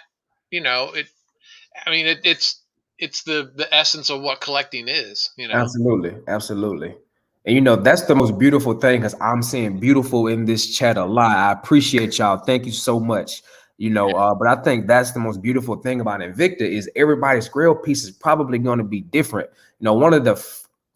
it. I mean, it's the essence of what collecting is. Absolutely, absolutely. And that's the most beautiful thing because I'm seeing beautiful in this chat a lot. I appreciate y'all. Thank you so much. But I think that's the most beautiful thing about Invicta is everybody's grill piece is probably going to be different. One of the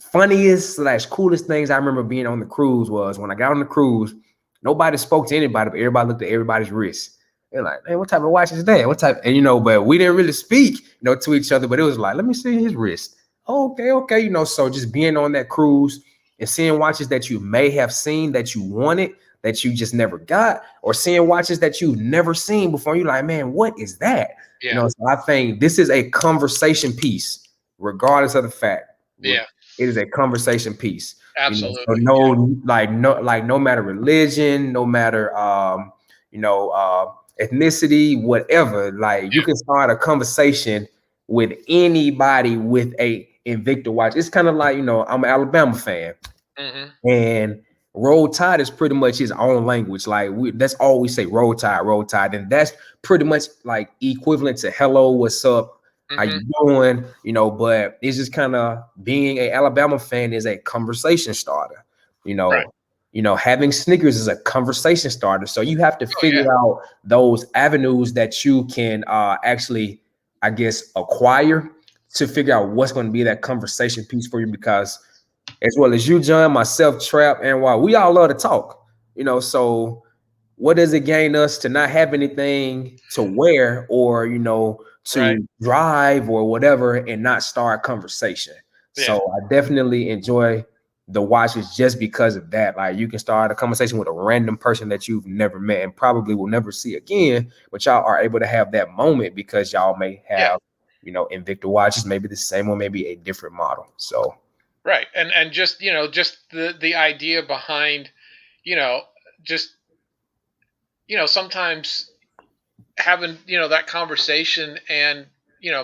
funniest slash coolest things I remember being on the cruise was when I got on the cruise, nobody spoke to anybody, but everybody looked at everybody's wrist. They're like, "Hey, what type of watch is that? What type?" And but we didn't really speak, to each other. But it was like, "Let me see his wrist." Okay, okay. So just being on that cruise and seeing watches that you may have seen that you wanted that you just never got, or seeing watches that you've never seen before, you're like, man, what is that? Yeah, So I think this is a conversation piece, regardless of the fact. yeah, It is a conversation piece. So absolutely, no matter religion, no matter ethnicity, whatever, like you can start a conversation with anybody with a Invicta watch. It's kind of like, I'm an Alabama fan, yeah. Hmm. and Roll Tide is pretty much his own language. Like that's all we say, Roll Tide, Roll Tide. And that's pretty much like equivalent to hello, what's up, how Hmm. you doing? But it's just kind of being a Alabama fan is a conversation starter. You Right. know, having Snickers is a conversation starter. So you have to Oh yeah. figure out those avenues that you can actually, I guess, acquire to figure out what's going to be that conversation piece for you because as well as you, John, myself, Trap, and why we all love to talk. So what does it gain us to not have anything to wear or Right. to drive or whatever and not start a conversation? Yeah. So I definitely enjoy the watches just because of that. Like you can start a conversation with a random person that you've never met and probably will never see again, but y'all are able to have that moment because y'all may Yeah. have Invicta watches, maybe the same one, maybe a different model. So Right. And just just the idea behind you know just sometimes having that conversation, and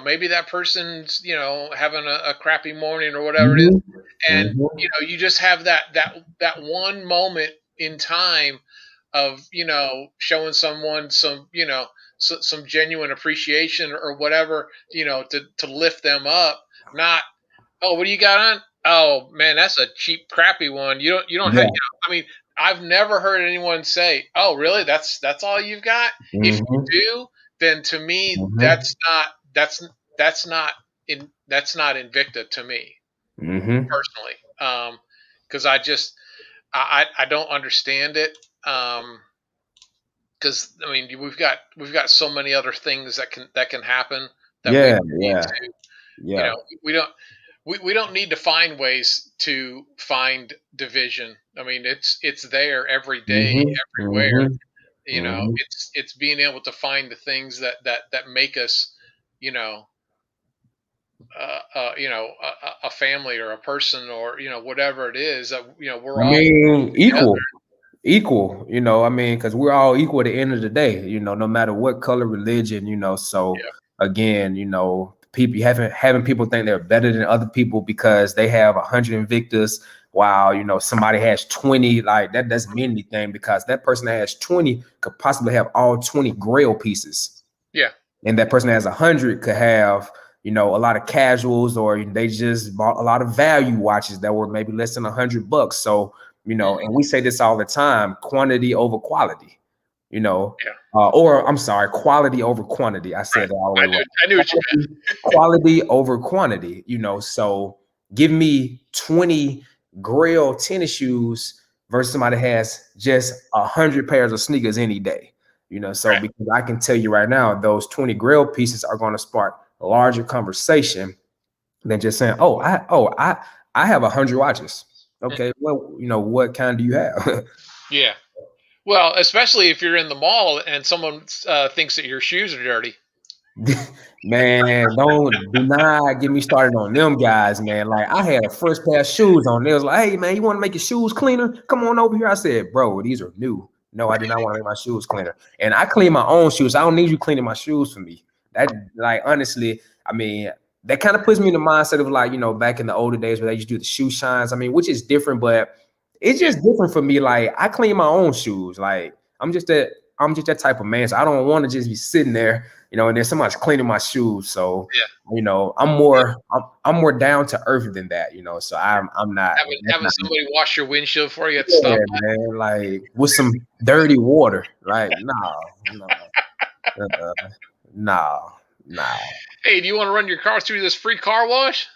maybe that person's having a crappy morning or whatever it is, mhm, and mhm. you just have that one moment in time of showing someone some some genuine appreciation or whatever, to lift them up. Not, oh, what do you got on? Oh man, that's a cheap, crappy one. You don't have. Yeah. I mean, I've never heard anyone say, "Oh, really? That's all you've got." If you Mhm, do, then to me, mhm, that's not Invicta to me mhm. personally. Because I don't understand it. Because I mean, we've got so many other things that can happen that we Yeah, don't need yeah, to. yeah. We don't we don't need to find ways to find division. I mean, it's there every day, Mhm, everywhere. mhm, mhm. It's being able to find the things that make us, you know, a family or a person, or whatever it is that we're I all mean, together. equal, because we're all equal at the end of the day, no matter what color, religion, so Yeah, again, people having people think they're better than other people because they have 100 Invictus while somebody has 20. Like that doesn't mean anything because that person that has 20 could possibly have all 20 grail pieces, yeah, and that person that has 100 could have a lot of casuals, or they just bought a lot of value watches that were maybe less than $100. So mhm, and we say this all the time: quantity over quality. yeah, Or I'm sorry, quality over quantity. I right. said it all the way wrong. I knew what you meant. Quality over quantity. So give me 20 Grail tennis shoes versus somebody has just 100 pairs of sneakers any day. So Right. because I can tell you right now, those 20 Grail pieces are going to spark a larger conversation than just saying, I have 100 watches. Mm, Okay, well, what kind do you have? yeah. Well, especially if you're in the mall and someone thinks that your shoes are dirty. Man, do not get me started on them guys, man. Like I had a first pair of shoes on. They was like, "Hey, man, you want to make your shoes cleaner? Come on over here." I said, "Bro, these are new. No, I do not want to make my shoes cleaner. And I clean my own shoes. I don't need you cleaning my shoes for me. That, like, honestly, I mean, that kind of puts me in the mindset of, like, back in the older days where they used to do the shoe shines. I mean, which is different, but it's just different for me. Like, I clean my own shoes. Like, I'm just that type of man. So I don't want to just be sitting there, and then somebody's cleaning my shoes. So, I'm more down to earth than that, So I'm not. Having somebody wash your windshield for you at the Yeah, stoplight. man, like with some dirty water. Like, uh, nah. Hey, do you want to run your car through this free car wash?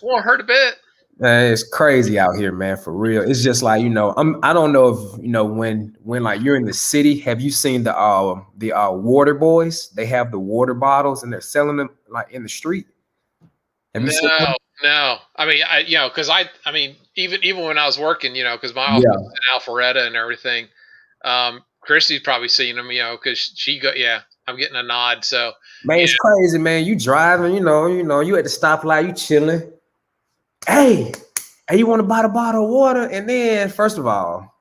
Won't hurt a bit. It's crazy out here, man, for real. It's just like, I don't know if, when like you're in the city, have you seen the water boys? They have the water bottles and they're selling them like in the street. Have you seen them? No. I mean, I mean, even when I was working, because my office is in Alpharetta and everything, Christy's probably seen them, because I'm getting a nod. So, man, it's crazy, man. You driving, you at the stoplight, you chilling. Hey, you want to buy the bottle of water? And then, first of all,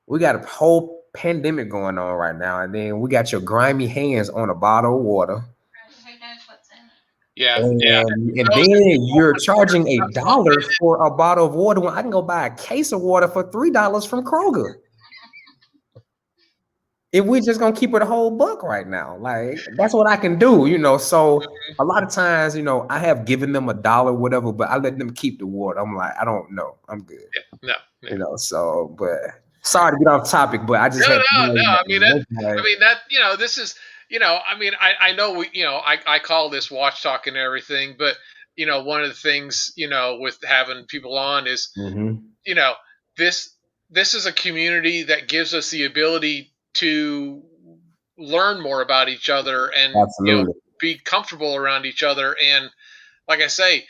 we got a whole pandemic going on right now, and then we got your grimy hands on a bottle of water. Yeah, and then you're charging $1 for a bottle of water when I can go buy a case of water for $3 from Kroger. If we're just gonna keep it a whole buck right now, like that's what I can do, So a lot of times, I have given them $1, whatever, but I let them keep the water. I'm like, I don't know, I'm good. No. So, but sorry to get off topic, but I just no. I mean that this is I mean I know I call this watch talk and everything, but one of the things with having people on is this is a community that gives us the ability to learn more about each other and be comfortable around each other. And like I say,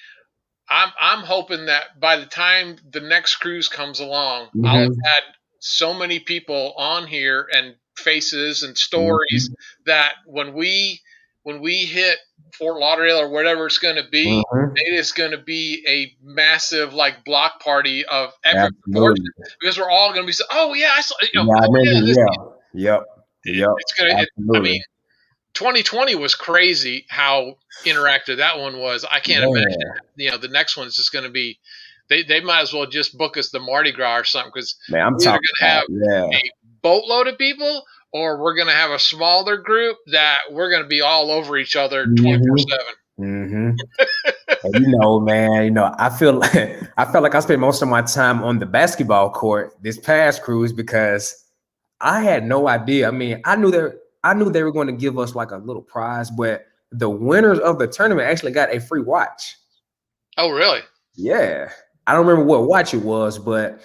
I'm hoping that by the time the next cruise comes along, I'll have had so many people on here and faces and stories that when we hit Fort Lauderdale or whatever it's going to be, it is going to be a massive like block party of epic proportions because we're all going to be oh yeah, I saw Yep. It's gonna. I mean, 2020 was crazy how interactive that one was. I can't imagine. The next one is just going to be. They might as well just book us the Mardi Gras or something because we're either going to have a boatload of people or we're going to have a smaller group that we're going to be all over each other 24/7. Man, I feel like I spent most of my time on the basketball court this past cruise because I had no idea. I mean, I knew they were going to give us like a little prize, but the winners of the tournament actually got a free watch. Oh, really? Yeah. I don't remember what watch it was, but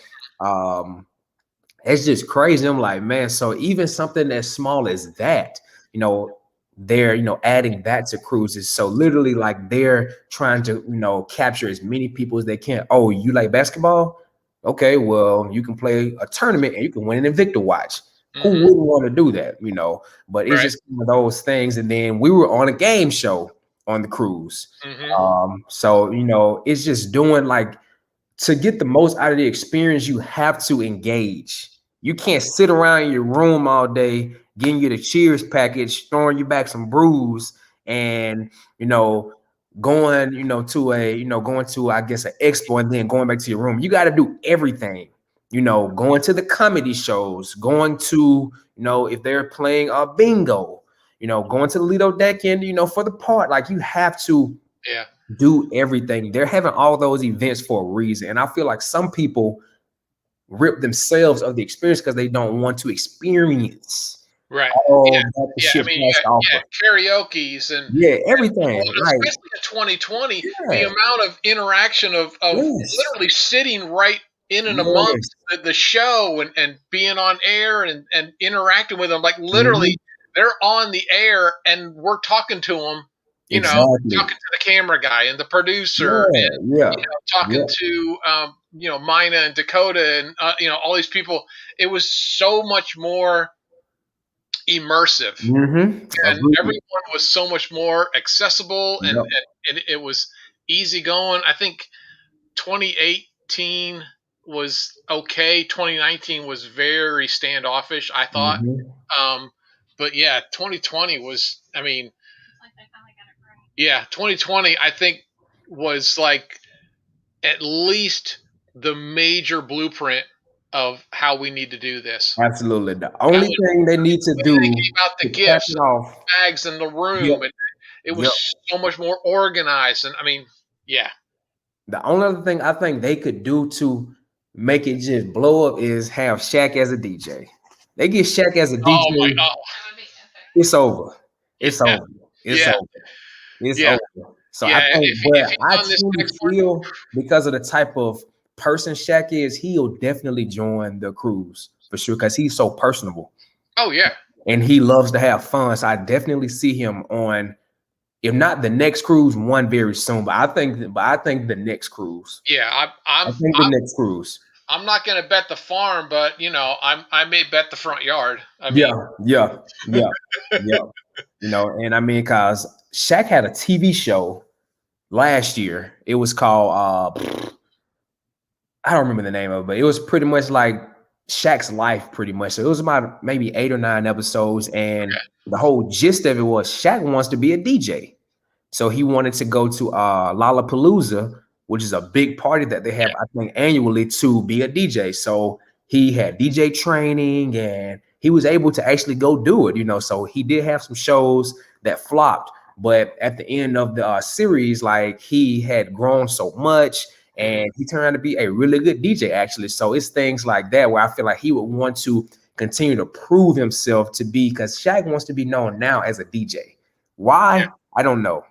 it's just crazy. I'm like, man, so even something as small as that, they're, adding that to cruises. So literally like they're trying to, capture as many people as they can. Oh, you like basketball? Okay, well, you can play a tournament and you can win an Invicta watch. Who wouldn't want to do that, But it's just one of those things. And then we were on a game show on the cruise. So, it's just doing like, to get the most out of the experience, you have to engage. You can't sit around in your room all day, getting you the cheers package, throwing you back some brews, and going to I guess an expo and then going back to your room. You got to do everything. Going to the comedy shows, going to if they're playing a bingo, going to the Lido deck and for the part. Like you have to do everything. They're having all those events for a reason. And I feel like some people rip themselves of the experience because they don't want to experience. Right. Karaoke's and everything. Especially in 2020, the amount of interaction of literally sitting right in and amongst the show and being on air and interacting with them. Like literally, they're on the air and we're talking to them. Talking to the camera guy and the producer, talking to Mina and Dakota and all these people. It was so much more immersive, and everyone was so much more accessible, and it was easy going. I think 2018 was okay. 2019 was very standoffish, I thought. But yeah, 2020 was. I mean, yeah, 2020 I think was like at least the major blueprint of how we need to do this. Absolutely. The That only was thing they need to the way they do gave out the to cap gifts, it off. bags in the Yep. room, and it Yep. was so much more organized. And I mean, yeah. The only other thing I think they could do to make it just blow up is have Shaq as a DJ. They get Shaq as a Oh my. DJ, Oh it's over. It's yeah. over. It's Yeah. over. It's Yeah. over. So I Yeah. think, but If he's I on this truly next one, feel because of the type of person Shaq is, he'll definitely join the cruise for sure because he's so personable oh yeah. and he loves to have fun. So I definitely see him on, if not the next cruise, one very soon. But I think the next cruise. Yeah. I think the next cruise. I'm not going to bet the farm, but you know, I may bet the front yard. I Yeah, mean, yeah, yeah, yeah. You know, and I mean, cause Shaq had a TV show last year. It was called I don't remember the name of it, but it was pretty much like Shaq's life, pretty much. So it was about maybe 8 or 9 episodes, and the whole gist of it was Shaq wants to be a DJ. So he wanted to go to Lollapalooza, which is a big party that they have, I think, annually to be a DJ. So he had DJ training and he was able to actually go do it, you know. So he did have some shows that flopped, but at the end of the series, like he had grown so much and he turned out to be a really good DJ, actually. So it's things like that where I feel like he would want to continue to prove himself to be, because Shaq wants to be known now as a DJ. Why? I don't know.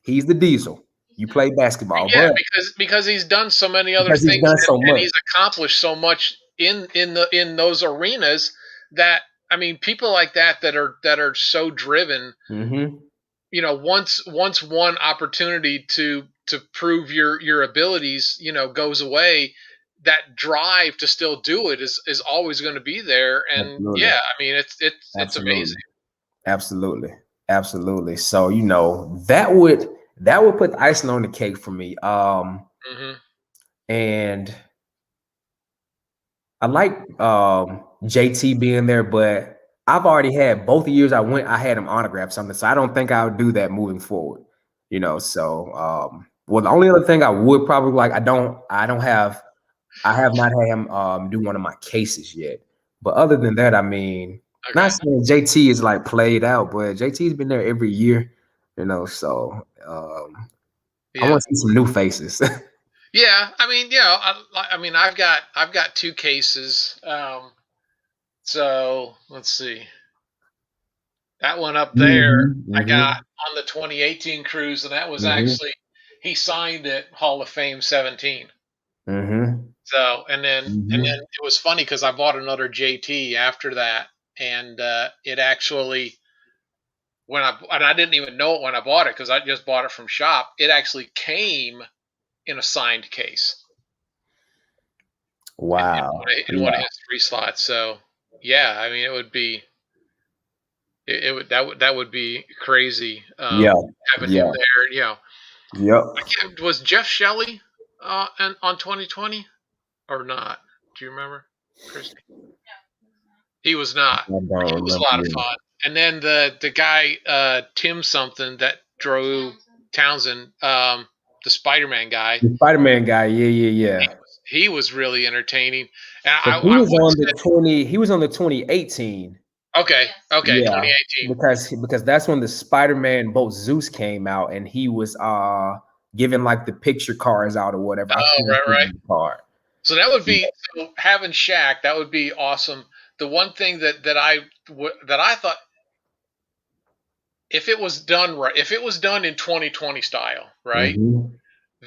He's the Diesel. You play basketball, yeah, but because he's done so many other because he's things done so and much. he's accomplished so much in those arenas that I mean, people like that are so driven. You know, once one opportunity to prove your abilities, you know, goes away, that drive to still do it is always going to be there. And Absolutely. yeah, I mean, it's amazing. Absolutely. Absolutely. Absolutely. So, you know, that would put the icing on the cake for me. And I like JT being there, but I've already had both the years I went, I had him autograph something. So I don't think I'll do that moving forward. You know, so well, the only other thing I would probably like, I have not had him do one of my cases yet. But other than that, I mean, not saying JT is like played out, but JT's been there every year, you know. So I want to see some new faces. Yeah, I mean, I mean, I've got two cases. So let's see. That one up there, I got on the 2018 cruise, and that was actually he signed it Hall of Fame 17. So and then it was funny because I bought another JT after that, and it actually and I didn't even know it when I bought it because I just bought it from shop. It actually came in a signed case. Wow. In one of his 3 slots. So yeah, I mean, it would be that would be crazy. Yeah. Having him Yeah. there. You know, Yep. was Jeff Shelley on 2020 or not? Do you remember, Christy? He was not. I don't He was a lot of remember. fun. And then the guy Tim something that drove Townsend, the Spider-Man guy. The Spider-Man guy, yeah. He was really entertaining. And But I he was on the 2018. okay, Yeah, 2018. because that's when the Spider-Man boat Zeus came out and he was giving like the picture cards out or whatever. I Oh, can't right. remember the card. So that would be having Shaq. That would be awesome. The one thing that I thought, if it was done right, if it was done in 2020 style, right?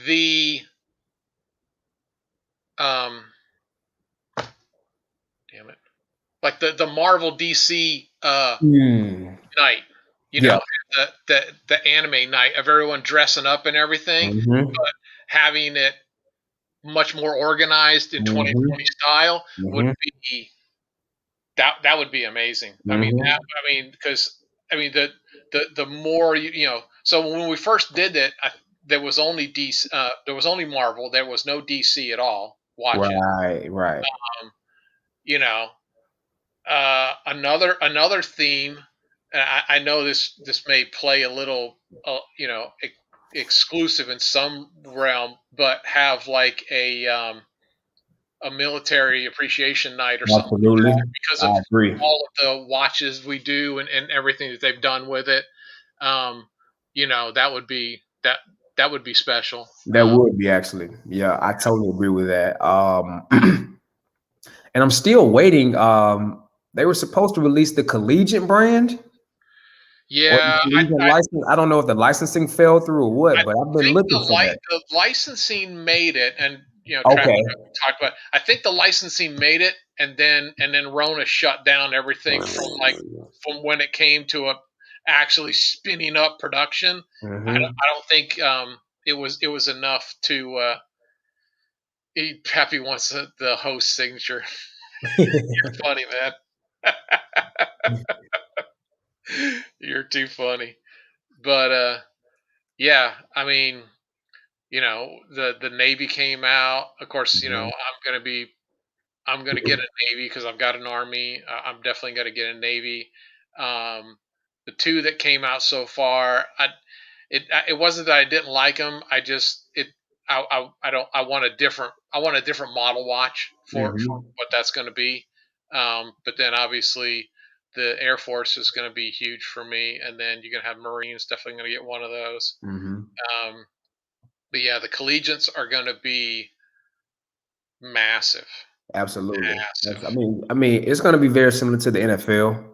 The damn it, like the Marvel DC night, you know, the anime night of everyone dressing up and everything, but having it much more organized in 2020 style would be that would be amazing. I mean, because I mean the more you know. So when we first did it, there was only DC, there was only Marvel. There was no DC at all. watches. Right. You know, another theme. And I know this may play a little, exclusive in some realm, but have like a military appreciation night or something like Absolutely. that because I of agree. all of the watches we do and everything that they've done with it. Um, that would be that would be special. That would be actually. Yeah, I totally agree with that. And I'm still waiting. They were supposed to release the collegiate brand or the Yeah, collegiate license. I don't know if the licensing fell through or I what, but I've been think looking for that. the licensing made it, and Travis Okay. talked about. I think the licensing made it, and then Rona shut down everything from when it came to actually spinning up production. Hmm. I don't think it was enough to. Happy wants the host signature. You're funny, man. You're too funny. But yeah, I mean, the Navy came out. Of course, Hmm. I'm gonna get a Navy because I've got an Army. I'm definitely gonna get a Navy. The two that came out so far, it wasn't that I didn't like them. I just it I don't I want a different model watch for Hmm. what that's going to be. But then obviously the Air Force is going to be huge for me, and then you're going to have Marines. Definitely going to get one of those. Hmm. Um, but yeah, the collegiates are going to be massive, Absolutely. massive. I mean, it's going to be very similar to the NFL.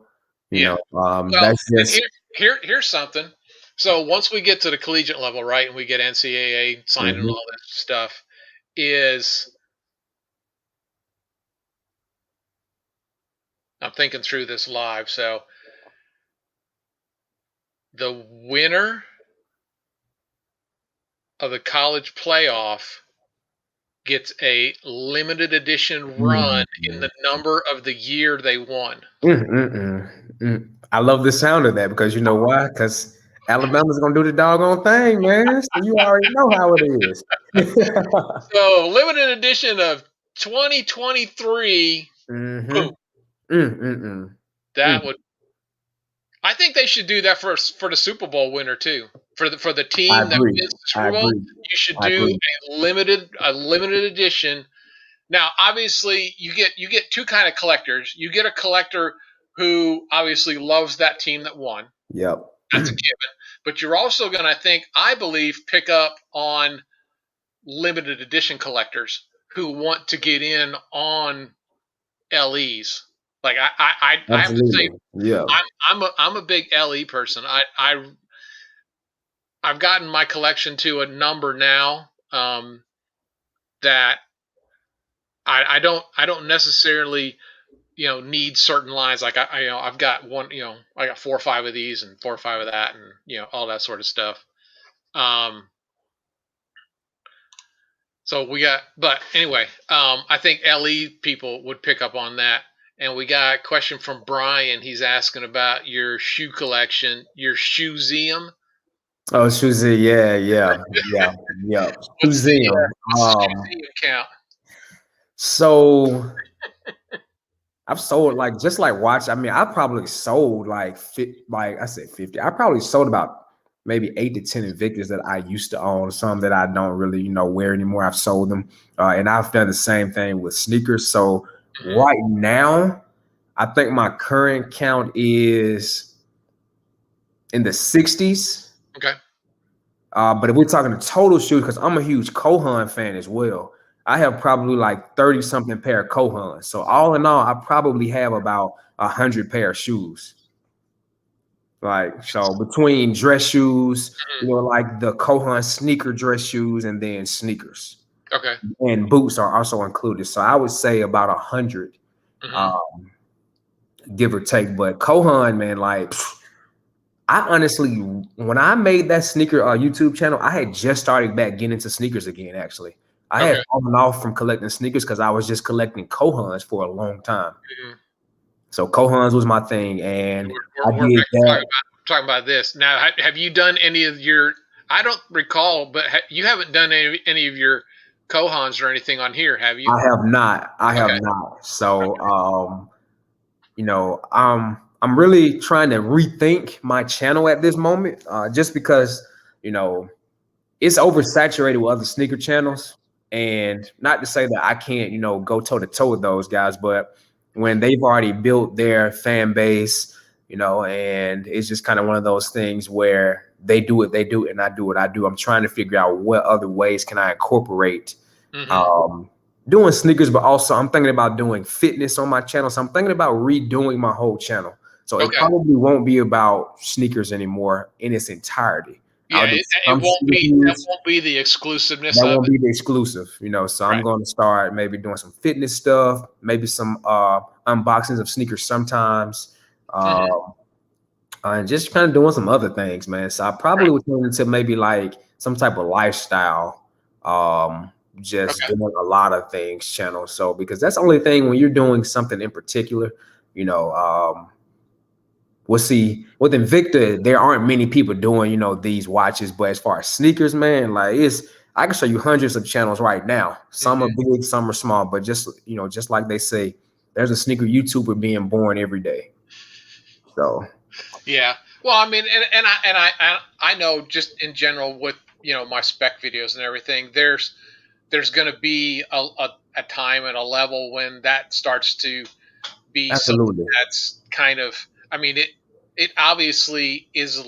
You Yeah. know, Well, that's and just. here's something. So once we get to the collegiate level, right, and we get NCAA signed and Mhm. all that stuff, is I'm thinking through this live. So the winner of the college playoff gets a limited edition run in Mm. the number of the year they won. I love the sound of that because you know why? Because Alabama's gonna do the doggone thing, man. So you already know how it is. So limited edition of 2023. Boom. Mm-hmm. Mm. That would I think they should do that for the Super Bowl winner too. For the I team that agree. wins the I Super Bowl, agree. you should I do agree. a limited edition. Now, obviously, you get two kind of collectors. You get a collector who obviously loves that team that won. Yep. That's a given. But you're also going to I believe, pick up on limited edition collectors who want to get in on LEs. Like I have to say, Absolutely. Yeah. I'm a big LE person. I've gotten my collection to a number now, that I don't necessarily need certain lines. Like I've got one, I got 4 or 5 of these and 4 or 5 of that, and all that sort of stuff. Um, so but anyway, I think LE people would pick up on that. And we got a question from Brian. He's asking about your shoe collection, your shoeseum. Oh, Susie. Yeah. What's the Museum. what's the shoeseum count? So I've sold like just like watch. I mean, I probably sold like I said 50. I probably sold about maybe 8 to 10 Invictus that I used to own. Some that I don't really wear anymore. I've sold them, and I've done the same thing with sneakers. So Mhm. right now, I think my current count is in the 60s. Okay. But if we're talking the total shoes, because I'm a huge Kohan fan as well, I have probably like 30 something pair of Kohans. So all in all, I probably have about 100 pair of shoes. Like so between dress shoes, Mhm. like the Kohan sneaker dress shoes, and then sneakers Okay. and boots are also included. So I would say about 100, Hmm. uh, give or take. But Kohan, man, like I honestly, when I made that sneaker YouTube channel, I had just started back getting into sneakers again. Actually, I had Okay. fallen off from collecting sneakers because I was just collecting Kohans for a long time. Mhm. So Kohans was my thing, and I We're did back to that. talking about this now. Have you done any of your? I don't recall, but you haven't done any of your Kohans or anything on here, have you? I have not. I have Okay. not. So, you know, I'm really trying to rethink my channel at this moment, just because, you know, it's oversaturated with other sneaker channels. And not to say that I can't, you know, go toe to toe with those guys, but when they've already built their fan base, you know, and it's just kind of one of those things where they do what they do and I do what I do. I'm trying to figure out what other ways can I incorporate Mm-hmm. um, doing sneakers, but also I'm thinking about doing fitness on my channel. So I'm thinking about redoing my whole channel. So it Okay. probably won't be about sneakers anymore in its entirety. Yeah, I'll do it some won't be that sneakers. won't be the exclusiveness That of won't it. be the exclusive, you know. So I'm Right. going to start maybe doing some fitness stuff, maybe some unboxings of sneakers sometimes, Mm-hmm. and just kind of doing some other things, man. So I Right. probably would turn into maybe like some type of lifestyle, just Okay. doing a lot of things channel. So because that's the only thing when you're doing something in particular, you know, we'll see with Invicta, there aren't many people doing, you know, these watches. But as far as sneakers, man, like I can show you hundreds of channels right now. Some are Mm-hmm. big, some are small, but just, you know, just like they say, there's a sneaker YouTuber being born every day. So Yeah. Well, I mean, and I know just in general with my spec videos and everything, there's going to be a time and a level when that starts to be something absolutely. that's kind of. I mean, it obviously is.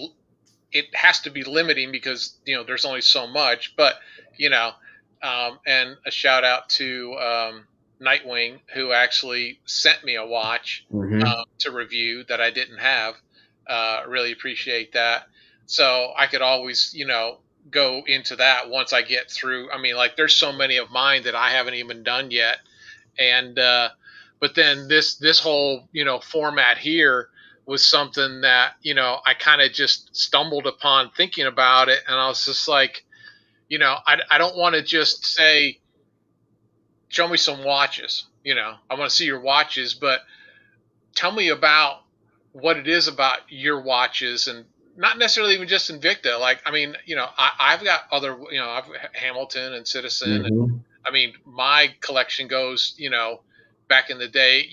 It has to be limiting because there's only so much. But you know, and a shout out to Nightwing who actually sent me a watch Hmm. to review that I didn't have. Really appreciate that. So I could always go into that once I get through. I mean, like there's so many of mine that I haven't even done yet, and but then this whole format here was something that I kind of just stumbled upon thinking about it, and I was just like, I don't want to just say show me some watches. I want to see your watches, but tell me about what it is about your watches, and not necessarily even just Invicta. Like, I mean, I've got other, I've Hamilton and Citizen. Hmm. I mean, my collection goes, back in the day,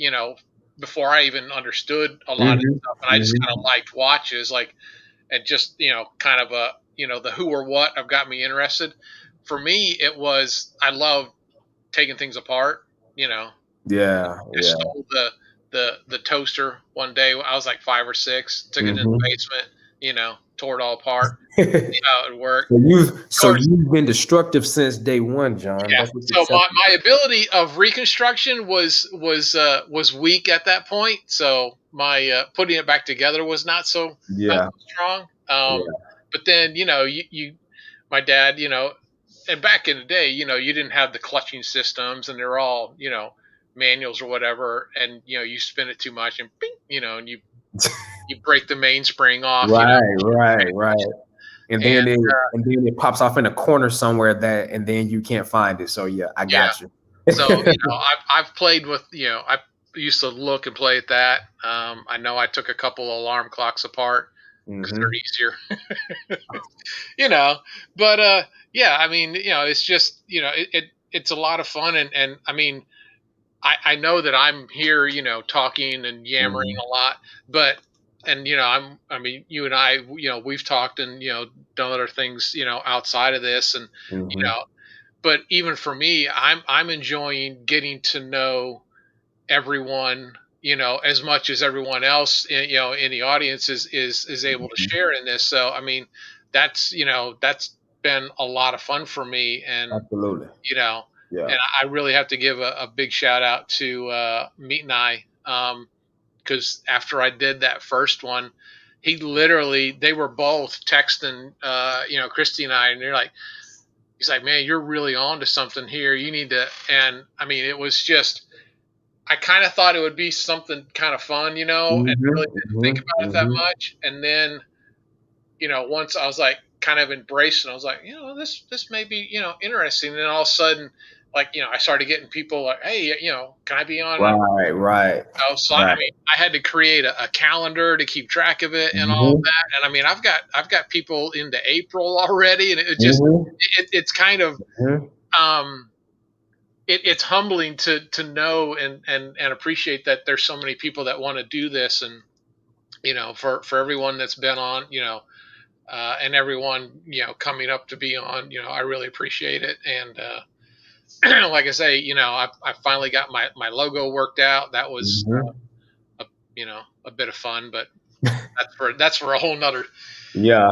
before I even understood a lot of Hmm. stuff, and I just kind of Hmm. liked watches, like, and just, kind of the who or what have got me interested. For me, it was I love taking things apart. You know, Yeah, I yeah. stole the toaster one day. I was like 5 or 6, took it in the Hmm. basement, tore it all apart, see how it would work. Of So course, you've been destructive since day one, John. yeah. That's what you're So telling my ability of reconstruction was weak at that point. So my putting it back together was me. not Yeah, so strong. yeah. But then you my dad, and back in the day, you didn't have the clutching systems, and they're all manuals or whatever, and you spin it too much and bing, and you break the mainspring off, Right, right, right. transmission. And And then it pops off in a corner somewhere that and then you can't find it. So yeah, I yeah. got you. So I've played with I used to look and play at that. I know I took a couple alarm clocks apart because they're Hmm. easier, you know. But yeah, I mean, it's just it's a lot of fun, and I mean, I know that I'm here, talking and yammering Hmm. a lot, but and I mean, you and I, we've talked and done other things, outside of this, and you Hmm. know, but even for me, I'm enjoying getting to know everyone, as much as everyone else in the audience is able to share in this. So I mean, that's been a lot of fun for me, and Absolutely. you know Yeah. and I really have to give a big shout out to Meat and I, because after I did that first one, he literally they were both texting Christy and I, and they're like, he's like, man, you're really on to something here, you need to. And I mean, it was just, I kind of thought it would be something kind of fun, and Hmm. really didn't think Hmm. about it that Hmm. much. And then, once I was like kind of embraced, and I was like, this may be, interesting. And then all of a sudden, like, I started getting people like, hey, can I be on? Right, right, So I right. mean, I had to create a calendar to keep track of it and all of Hmm. that. And I mean, I've got people into April already, and it just Hmm. it's kind of Hmm. it's humbling to know and appreciate that there's so many people that want to do this. And for everyone that's been on, and everyone coming up to be on, I really appreciate it. And like I say, I finally got my logo worked out. That was a, a bit of fun, but that's for a whole nother. Yeah.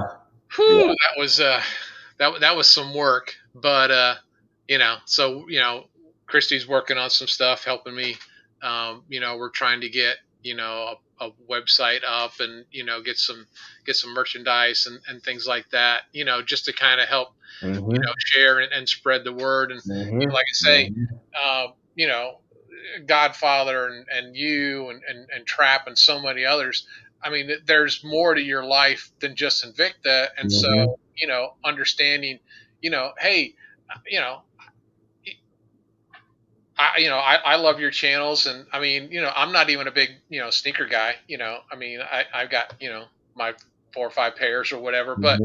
Whew, that was that was some work. But so Christy's working on some stuff, helping me. We're trying to get a website up, and get some merchandise and things like that. Just to kind of help share and spread the word. And like I say, Godfather and you and Trap and so many others. I mean, there's more to your life than just Invicta. And so, understanding, hey, I love your channels. And I mean, I'm not even a big, sneaker guy, I mean, I've got, my 4 or 5 pairs or whatever, but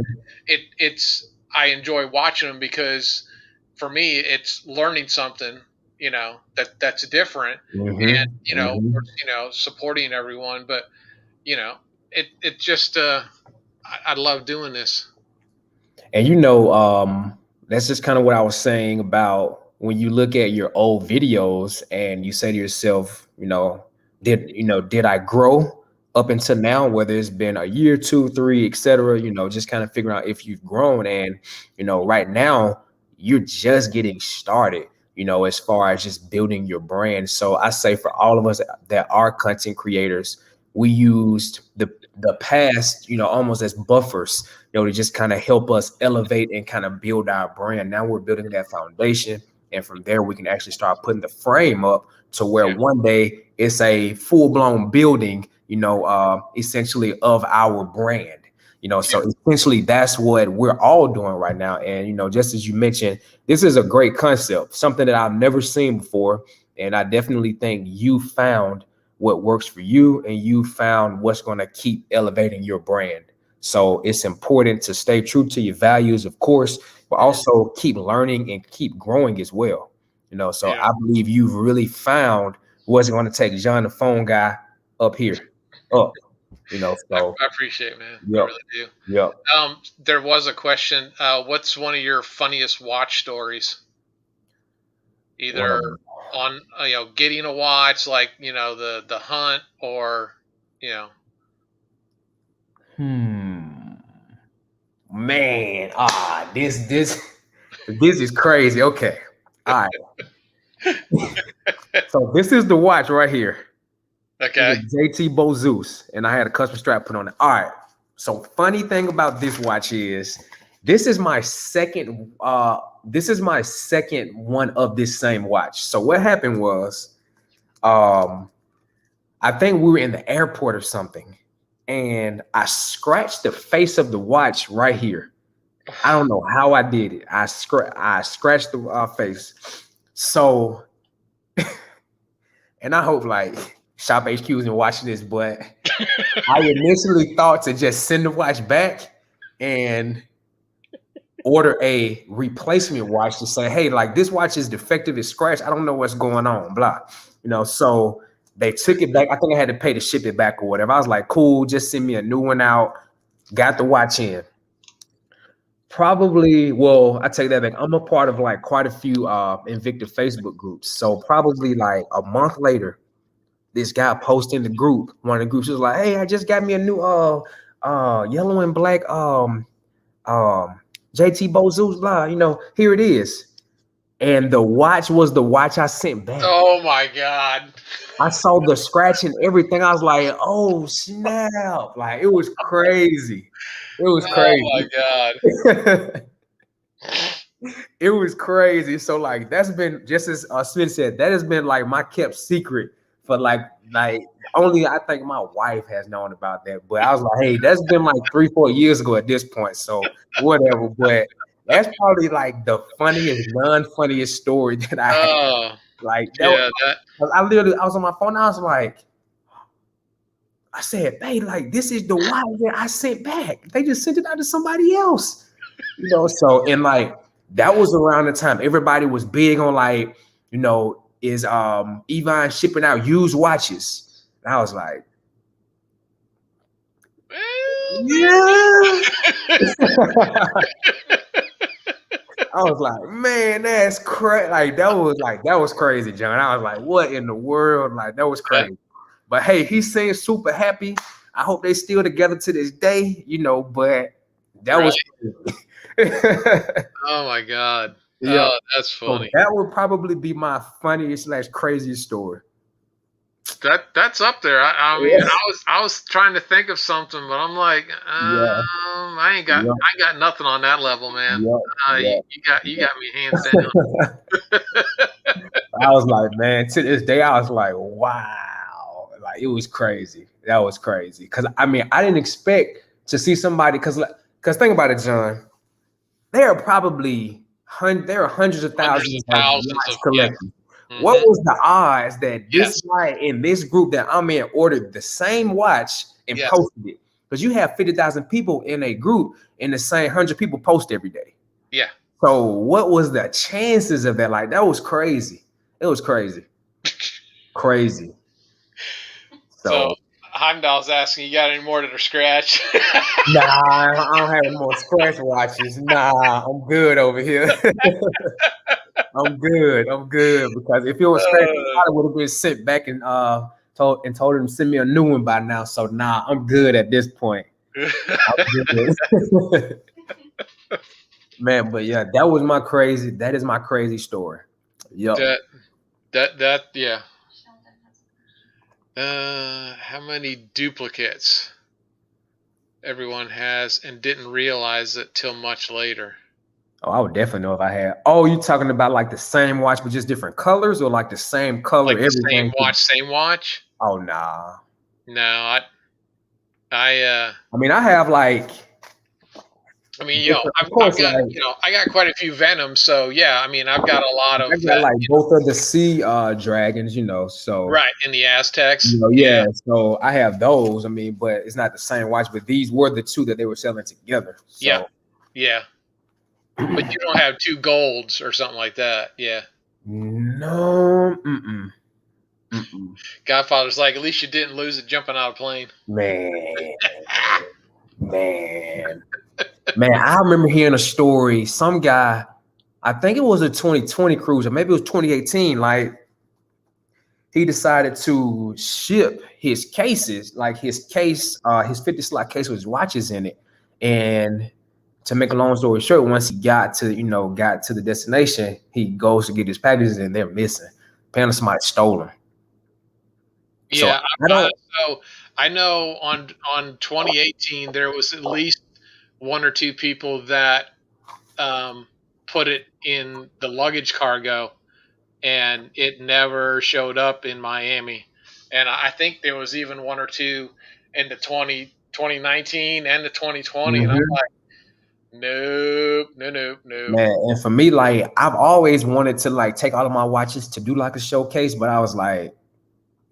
I enjoy watching them because for me, it's learning something, that's different, and, supporting everyone. But, it just, I love doing this. And that's just kind of what I was saying about when you look at your old videos and you say to yourself, did I grow up until now, whether it's been a year, 2, 3, etc., just kind of figuring out if you've grown. And, right now you're just getting started, as far as just building your brand. So I say for all of us that are content creators, we used the past, almost as buffers, to just kind of help us elevate and kind of build our brand. Now we're building that foundation. And from there, we can actually start putting the frame up to where one day it's a full-blown building, essentially of our brand. So essentially that's what we're all doing right now. And, just as you mentioned, this is a great concept, something that I've never seen before. And I definitely think you found what works for you, and you found what's going to keep elevating your brand. So it's important to stay true to your values, of course, but also keep learning and keep growing as well. So I believe you've really found what's going to take John, the phone guy, up here. So I appreciate it, man. Yep. I really do. Yep. There was a question. What's one of your funniest watch stories? Either on getting a watch, like the hunt, or man, this is crazy. Okay. All right. So this is the watch right here. Okay. JT Bozeus, and I had a custom strap put on it. All right. So funny thing about this watch is this is my second one of this same watch. So what happened was I think we were in the airport or something, and I scratched the face of the watch right here. I don't know how I did it. I scratched the face. So and I hope like Shop HQ isn't watching this, but I initially thought to just send the watch back and order a replacement watch to say, hey, like this watch is defective, it's scratched, I don't know what's going on, blah. So they took it back. I think I had to pay to ship it back or whatever. I was like, cool, just send me a new one out. Got the watch in. Probably, well, I take that back. I'm a part of like quite a few Invicta Facebook groups. So probably like a month later, this guy posted in the group, one of the groups was like, hey, I just got me a new yellow and black JT Bozeus, blah, here it is. And the watch was the watch I sent back. Oh my God. I saw the scratch and everything. I was like, oh snap. Like it was crazy. It was crazy. Oh my God. It was crazy. So like that's been, just as Smith said, that has been like my kept secret for like only I think my wife has known about that. But I was like, hey, that's been like 3-4 years ago at this point. So whatever. But that's probably like the funniest, non-funniest story that I had. Like I was on my phone. I was like, I said, hey, like this is the watch that I sent back. They just sent it out to somebody else. So and like that was around the time everybody was big on like you know, is Yvonne shipping out used watches? And I was like, Well, yeah. I was like, man, that's crazy. Like that was crazy, John. I was like, what in the world? Like that was yeah. crazy. But hey, he seems super happy. I hope they still together to this day, you know. But that Right. was crazy. Oh my God. Yeah. Oh, that's So funny. that would probably be my funniest / craziest story. That's up there. I mean, Yeah. I was trying to think of something, but I'm like, Yeah. Yeah. I ain't got nothing on that level, man. Yeah. Yeah. You got me hands down. I was like, man, to this day, I was like, wow. Like it was crazy. That was crazy. Cause I mean, I didn't expect to see somebody because think about it, John. There are probably there are hundreds of Hundreds thousands of of thousands watch of collectors. What hmm was the odds that this yes, guy in this group that I'm in ordered the same watch and yes, posted it? Because you have 50,000 people in a group, and the same 100 people post every day. yeah. So what was the chances of that? Like that was crazy. It was crazy. Crazy. So So Heimdall's asking, you got any more that are scratch? nah, I don't have any more scratch watches. Nah, I'm good over here. I'm good. I'm good because if it was scratch, I would have been sent back and told him to send me a new one by now. So nah, I'm good at this point. I'm good. Man, but yeah, that is my crazy story. Yep. that yeah. How many duplicates everyone has and didn't realize it till much later? Oh, I would definitely know if I had. Oh, you talking about like the same watch but just different colors, or like the same color, Like the same everything? watch, same watch? Oh nah. No, I I mean, I have like I mean, different, of course, like I got quite a few Venoms, so yeah, I mean, I've got a lot I of got that, like both of the sea dragons, you know. So right, in the Aztecs. yeah. Yeah, So I have those. I mean, but it's not the same watch. But these were the two that they were selling together. yeah, So yeah. But you don't have two golds or something like that. Yeah. no, mm-mm. Godfather's like, at least you didn't lose it jumping out of a plane. Man, man. Man, I remember hearing a story. Some guy, I think it was a 2020 cruise, or maybe it was 2018. Like he decided to ship his cases, like his case, his 50 slot case with his watches in it. And to make a long story short, once he got to, got to the destination, he goes to get his packages and they're missing. Apparently somebody stole them. So Yeah, I don't. so I know on 2018 there was at least one or two people that put it in the luggage cargo and it never showed up in Miami. And I think there was even one or two in the 2019 and the 2020. And I'm Mhm. like, nope, no, nope, nope. Man, and for me, like I've always wanted to like take all of my watches to do like a showcase, but I was like,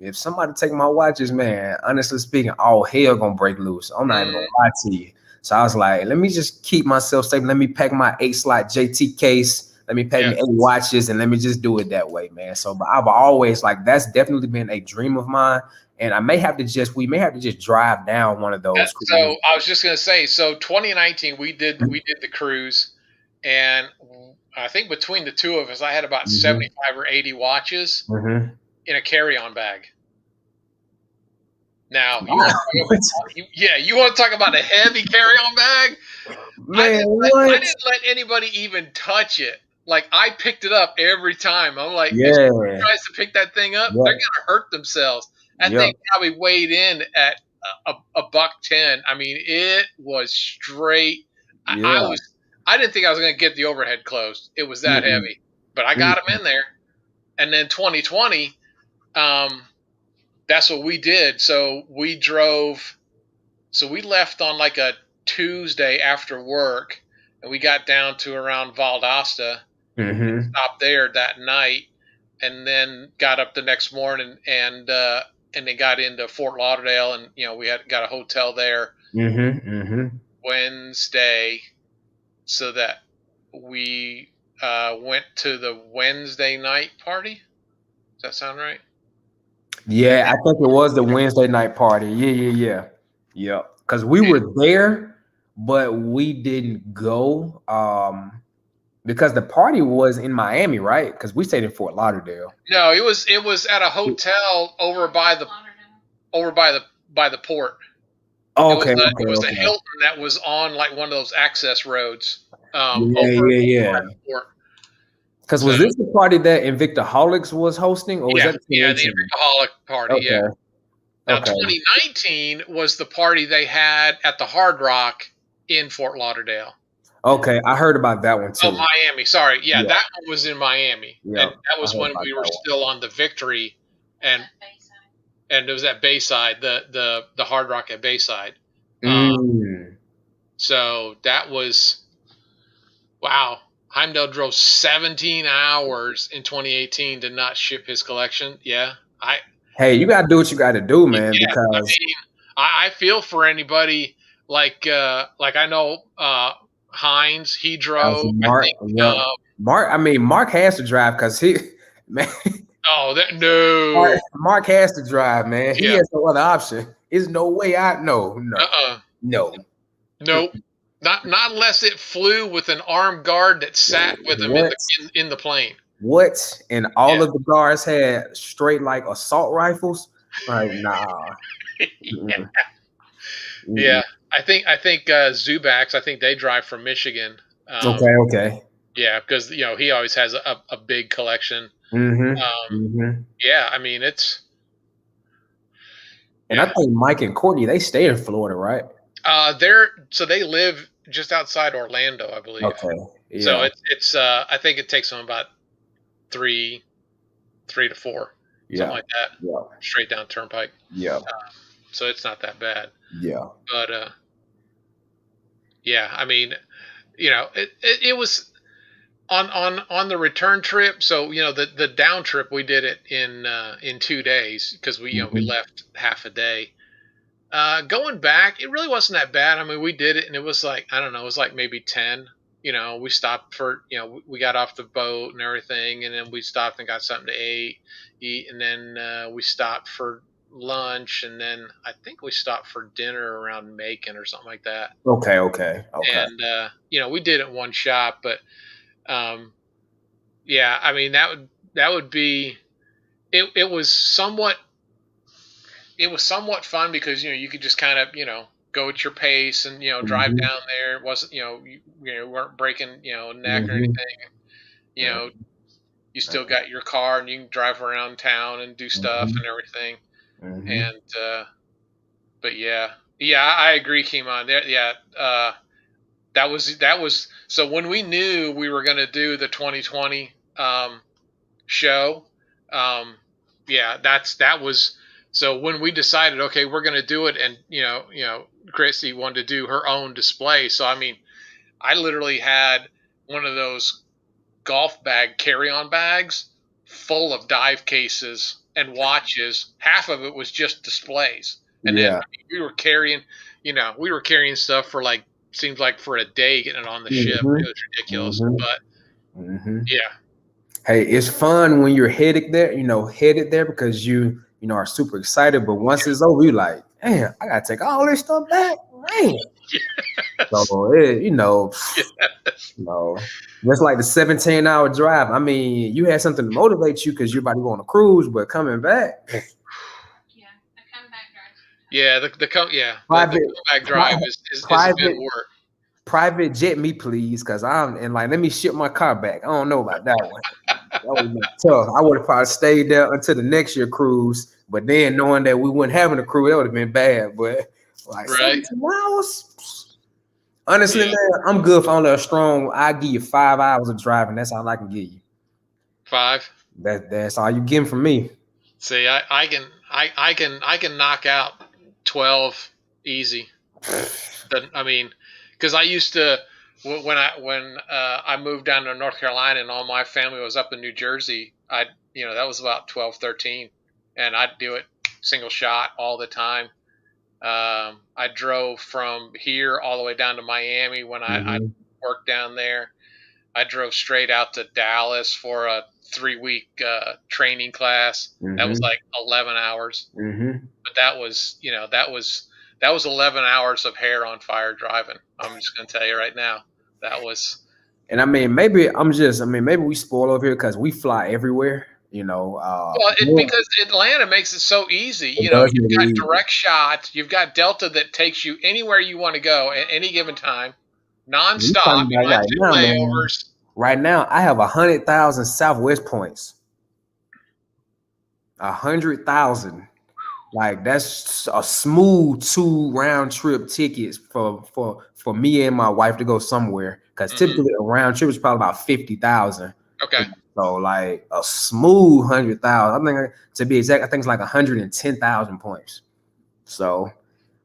if somebody take my watches, man, honestly speaking, all hell gonna break loose. I'm not even gonna Mm, lie to you. So I was like, let me just keep myself safe. Let me pack my 8 slot JT case. Let me pack yeah, me 8 watches, and let me just do it that way, man. So, but I've always like that's definitely been a dream of mine. And we may have to just drive down one of those so cruises. I was just gonna say, so 2019 we did the cruise, and I think between the two of us, I had about Mm-hmm. 75 or 80 watches Mm-hmm. in a carry-on bag. Now you want Wow. to talk about you want to talk about a heavy carry-on bag? Man, what? I didn't let anybody even touch it. Like I picked it up every time. I'm like, if someone Yeah. tries to pick that thing up, they're Yep. gonna hurt themselves. That thing Yep. probably weighed in at a buck 10. I mean, it was straight. Yeah. I didn't think I was gonna get the overhead closed. It was that Mm-mm. heavy, but I got them in there. And then 2020, um, that's what we did. So we drove. So we left on like a Tuesday after work, and we got down to around Valdosta and Mm-hmm. stopped there that night, and then got up the next morning and then got into Fort Lauderdale, and we had got a hotel there Mm-hmm. Mm-hmm. Wednesday, so that we went to the Wednesday night party. Does that sound right? Yeah, I think it was the Wednesday night party. Yeah. Because we were there, but we didn't go because the party was in Miami, right? Because we stayed in Fort Lauderdale. No, it was at a hotel over by the port. Okay, It was a okay. Hilton that was on like one of those access roads over Yeah. by the port. Because So was this the party that Invicta Holics was hosting, or was that yeah, the 2018? Invictaholic party. Yeah. Okay, Now okay, 2019 was the party they had at the Hard Rock in Fort Lauderdale. okay. I heard about that one Oh, too. Miami. Sorry. Yeah, Yeah, that one was in Miami, yeah. and that I was heard when about we were that one. still on the Victory, and it was at Bayside, the Hard Rock at Bayside. Mm. So that was wow. Heimdall drove 17 hours in 2018 to not ship his collection. Yeah, Hey, you gotta do what you gotta do, man. yeah. I Because mean, I feel for anybody like I know Hines. He drove. I Mark, think. yeah, Mark. I mean, Mark has to drive because he, man. Oh, Mark, no. Mark has to drive, man. He Yeah. has no other option. There's no way I Uh-uh. no. Nope. Not unless it flew with an armed guard that sat with him What? in the plane. What? And all Yeah. of the guards had straight like assault rifles. Like, nah. Yeah. Mm-mm. Yeah. Mm-mm. I think Zubaks. I think they drive from Michigan. Okay, okay. Yeah, because he always has a big collection. Mm-hmm. Um, Mm-hmm. yeah. I mean it's And I yeah. think Mike and Courtney, they stay in Florida, right? They live just outside Orlando, I believe. Okay. So Yeah. it's I think it takes them about three to four, something Yeah. like that, Yeah. straight down Turnpike. Yeah. So it's not that bad. Yeah. But yeah, I mean, it was on the return trip. So the down trip we did it in 2 days because we Mm-hmm. left half a day. Going back, it really wasn't that bad. I mean, we did it, and it was like I don't know, it was like maybe 10. We stopped for we got off the boat and everything, and then we stopped and got something to eat, and then we stopped for lunch, and then I think we stopped for dinner around Macon or something like that. Okay, okay, okay. And we did it in one shop, but um, yeah, I mean that would be it. It was somewhat fun because you could just kind of go at your pace and drive Mm-hmm. down there. It wasn't you weren't breaking neck or Mm-hmm. anything. You know you still got your car and you can drive around town and do stuff Mm-hmm. and everything. Mm-hmm. And but yeah, I agree, Kimon. There, yeah, that was so when we knew we were going to do the 2020 show. Um, yeah, that was so when we decided, okay, we're going to do it, and Christy wanted to do her own display. So I mean, I literally had one of those golf bag carry-on bags full of dive cases and watches. Half of it was just displays, and then Yeah. we were carrying stuff for like seems like for a day getting it on the ship. Mm-hmm. It was ridiculous, Mm-hmm. but Mm-hmm. yeah, Hey, it's fun when you're headed there because you are super excited. But once it's over, you're like, damn, I gotta take all this stuff back, man. yes, So yes. just like the 17-hour drive. I mean, you had something to motivate you because you're about to go on a cruise, but coming back, Yeah, the private, comeback drive pri- is a bit private, of work. private jet me, please, because let me ship my car back. I don't know about that one. That would have been tough. I would have probably stayed there until the next year cruise, but then knowing that we weren't having a cruise, that would have been bad. But like Right? 17 hours, honestly, Yeah, man, I'm good for only a strong. I give you 5 hours of driving. That's all I can give you. 5. That's all you getting from me. See, I can knock out 12 easy. I mean, because I used to when I moved down to North Carolina and all my family was up in New Jersey. That was about 12, 13, and I'd do it single shot all the time. I drove from here all the way down to Miami when I Mhm. worked down there. I drove straight out to Dallas for a 3-week training class. That was Mm-hmm. like 11 hours. Mm-hmm. But that was, that was 11 hours of hair on fire driving. I'm just gonna tell you right now, that was. And I mean, maybe we spoil over here because we fly everywhere. You know, Well, more- because Atlanta makes it so easy. it You know, does you've make it got easy. direct shots. You've got Delta that takes you anywhere you want to go at any given time, We nonstop. talking You about don't have right to now, do man. layovers. Right now, I have 100,000 Southwest points. 100,000. Like that's a smooth 2 round trip tickets for me and my wife to go somewhere. Because Hmm. typically a round trip is probably about 50,000. Okay. So like a smooth 100,000. I think to be exact, I think it's like 110,000 points. So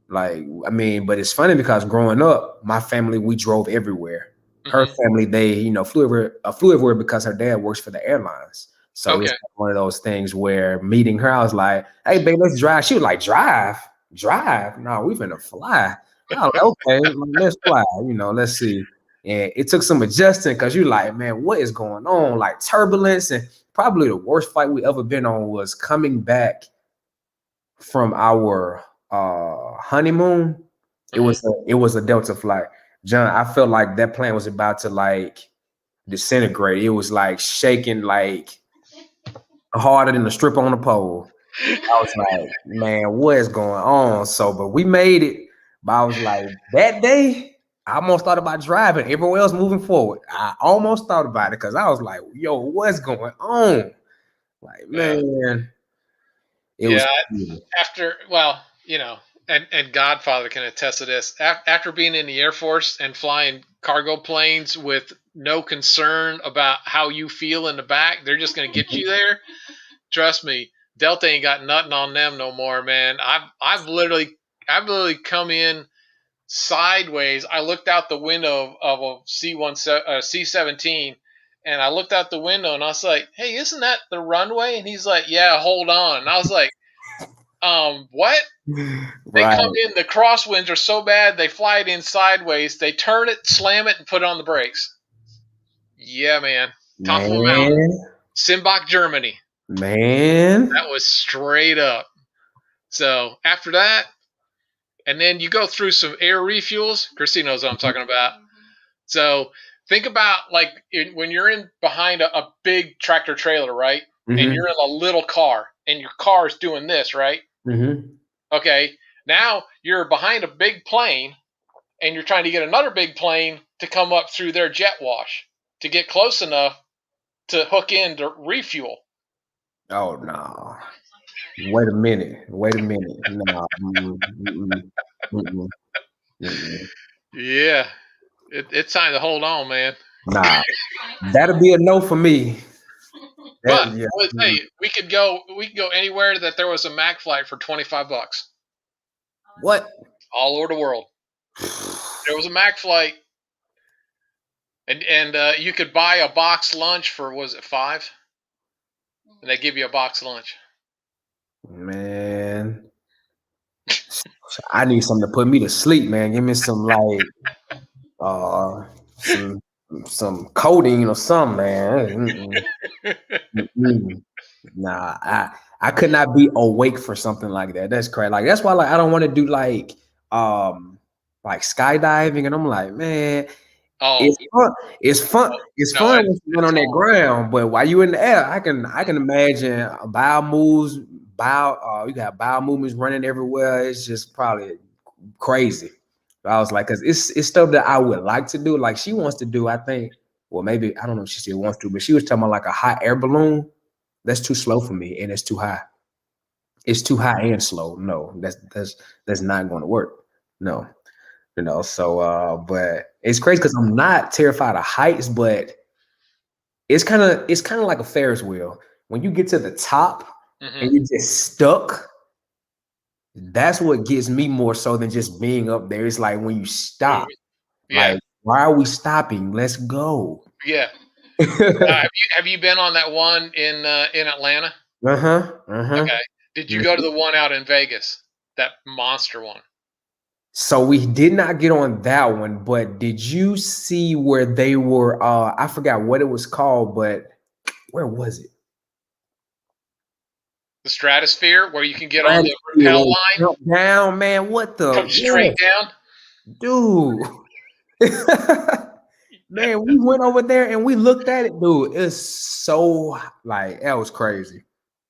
like I mean, but it's funny because growing up, my family we drove everywhere. Her Hmm. family they flew everywhere because her dad works for the airlines. So it's Okay. like one of those things where meeting her, I was like, "Hey, babe, let's drive." She was like, "Drive, drive." No, we finna fly. I was like, "Okay, let's fly." Let's see. And it took some adjusting because you're like, "Man, what is going on?" Like turbulence, and probably the worst flight we ever been on was coming back from our honeymoon. It Hmm. was a Delta flight. John, I felt like that plane was about to like disintegrate. It was like shaking like harder than the strip on the pole. I was like, man, what is going on? So, but we made it. But I was like, that day, I almost thought about driving. Everywhere else moving forward, I almost thought about it because I was like, yo, what's going on? Like, Yeah. man, it was Yeah. crazy. After, well, and Godfather can attest to this. After being in the Air Force and flying cargo planes with no concern about how you feel in the back, they're just going to get you there. Trust me, Delta ain't got nothing on them no more, man. I've literally come in sideways. I looked out the window of a C-17, and I looked out the window and I was like, "Hey, isn't that the runway?" And he's like, "Yeah, hold on." And I was like, what? They Right, come in, the crosswinds are so bad, they fly it in sideways, they turn it, slam it, and put it on the brakes. Yeah, man. Top of a mountain. man, Simbach, Germany. man. That was straight up. So after that, and then you go through some air refuels. Christine knows what I'm talking about. So think about like when you're in behind a big tractor trailer, right? And Mm-hmm. you're in a little car, and your car is doing this, right? Mm-hmm. Okay. Now you're behind a big plane, and you're trying to get another big plane to come up through their jet wash to get close enough to hook in to refuel. Oh no. Wait a minute. Wait a minute. No. Mm-mm. Mm-mm. Yeah, it's time to hold on, man. Nah. That'll be a no for me. But That yeah. I would Mm-mm. say we could go anywhere that there was a Mac flight for $25 What? all over the world. There was a Mac flight, and you could buy a box lunch for, was it 5? And they give you a box lunch. Man. I need something to put me to sleep, man. Give me some like uh some some codeine or something, man. Mm-mm. Nah, I could not be awake for something like that. That's crazy. Like that's why like I don't want to do like skydiving. And I'm like, man, Oh, it's fun. It's fun. oh, It's no, fun when you run it's on that hard. ground, but while you in the air, I can imagine bowel moves, you got bowel movements running everywhere. It's just probably crazy. So I was like, cause it's stuff that I would like to do. Like she wants to do, I think. Well, maybe I don't know if she still wants to, but she was talking about like a hot air balloon. That's too slow for me, and it's too high. It's too high and slow. No, that's not going to work. No, So, but it's crazy because I'm not terrified of heights, but it's kind of like a Ferris wheel. When you get to the top Hmm. and you're just stuck, that's what gets me more so than just being up there. It's like when you stop, Yeah, like why are we stopping? Let's go. yeah. Have you been on that one in Atlanta? Uh-huh. Uh-huh. Okay. Did you go to the one out in Vegas? That monster one. So we did not get on that one, but did you see where they were? I forgot what it was called, but where was it? The stratosphere, where you can get on the rappel line, Jump down, man. What come the straight down. dude? Man, we went over there and we looked at it, dude. It's so like that was crazy.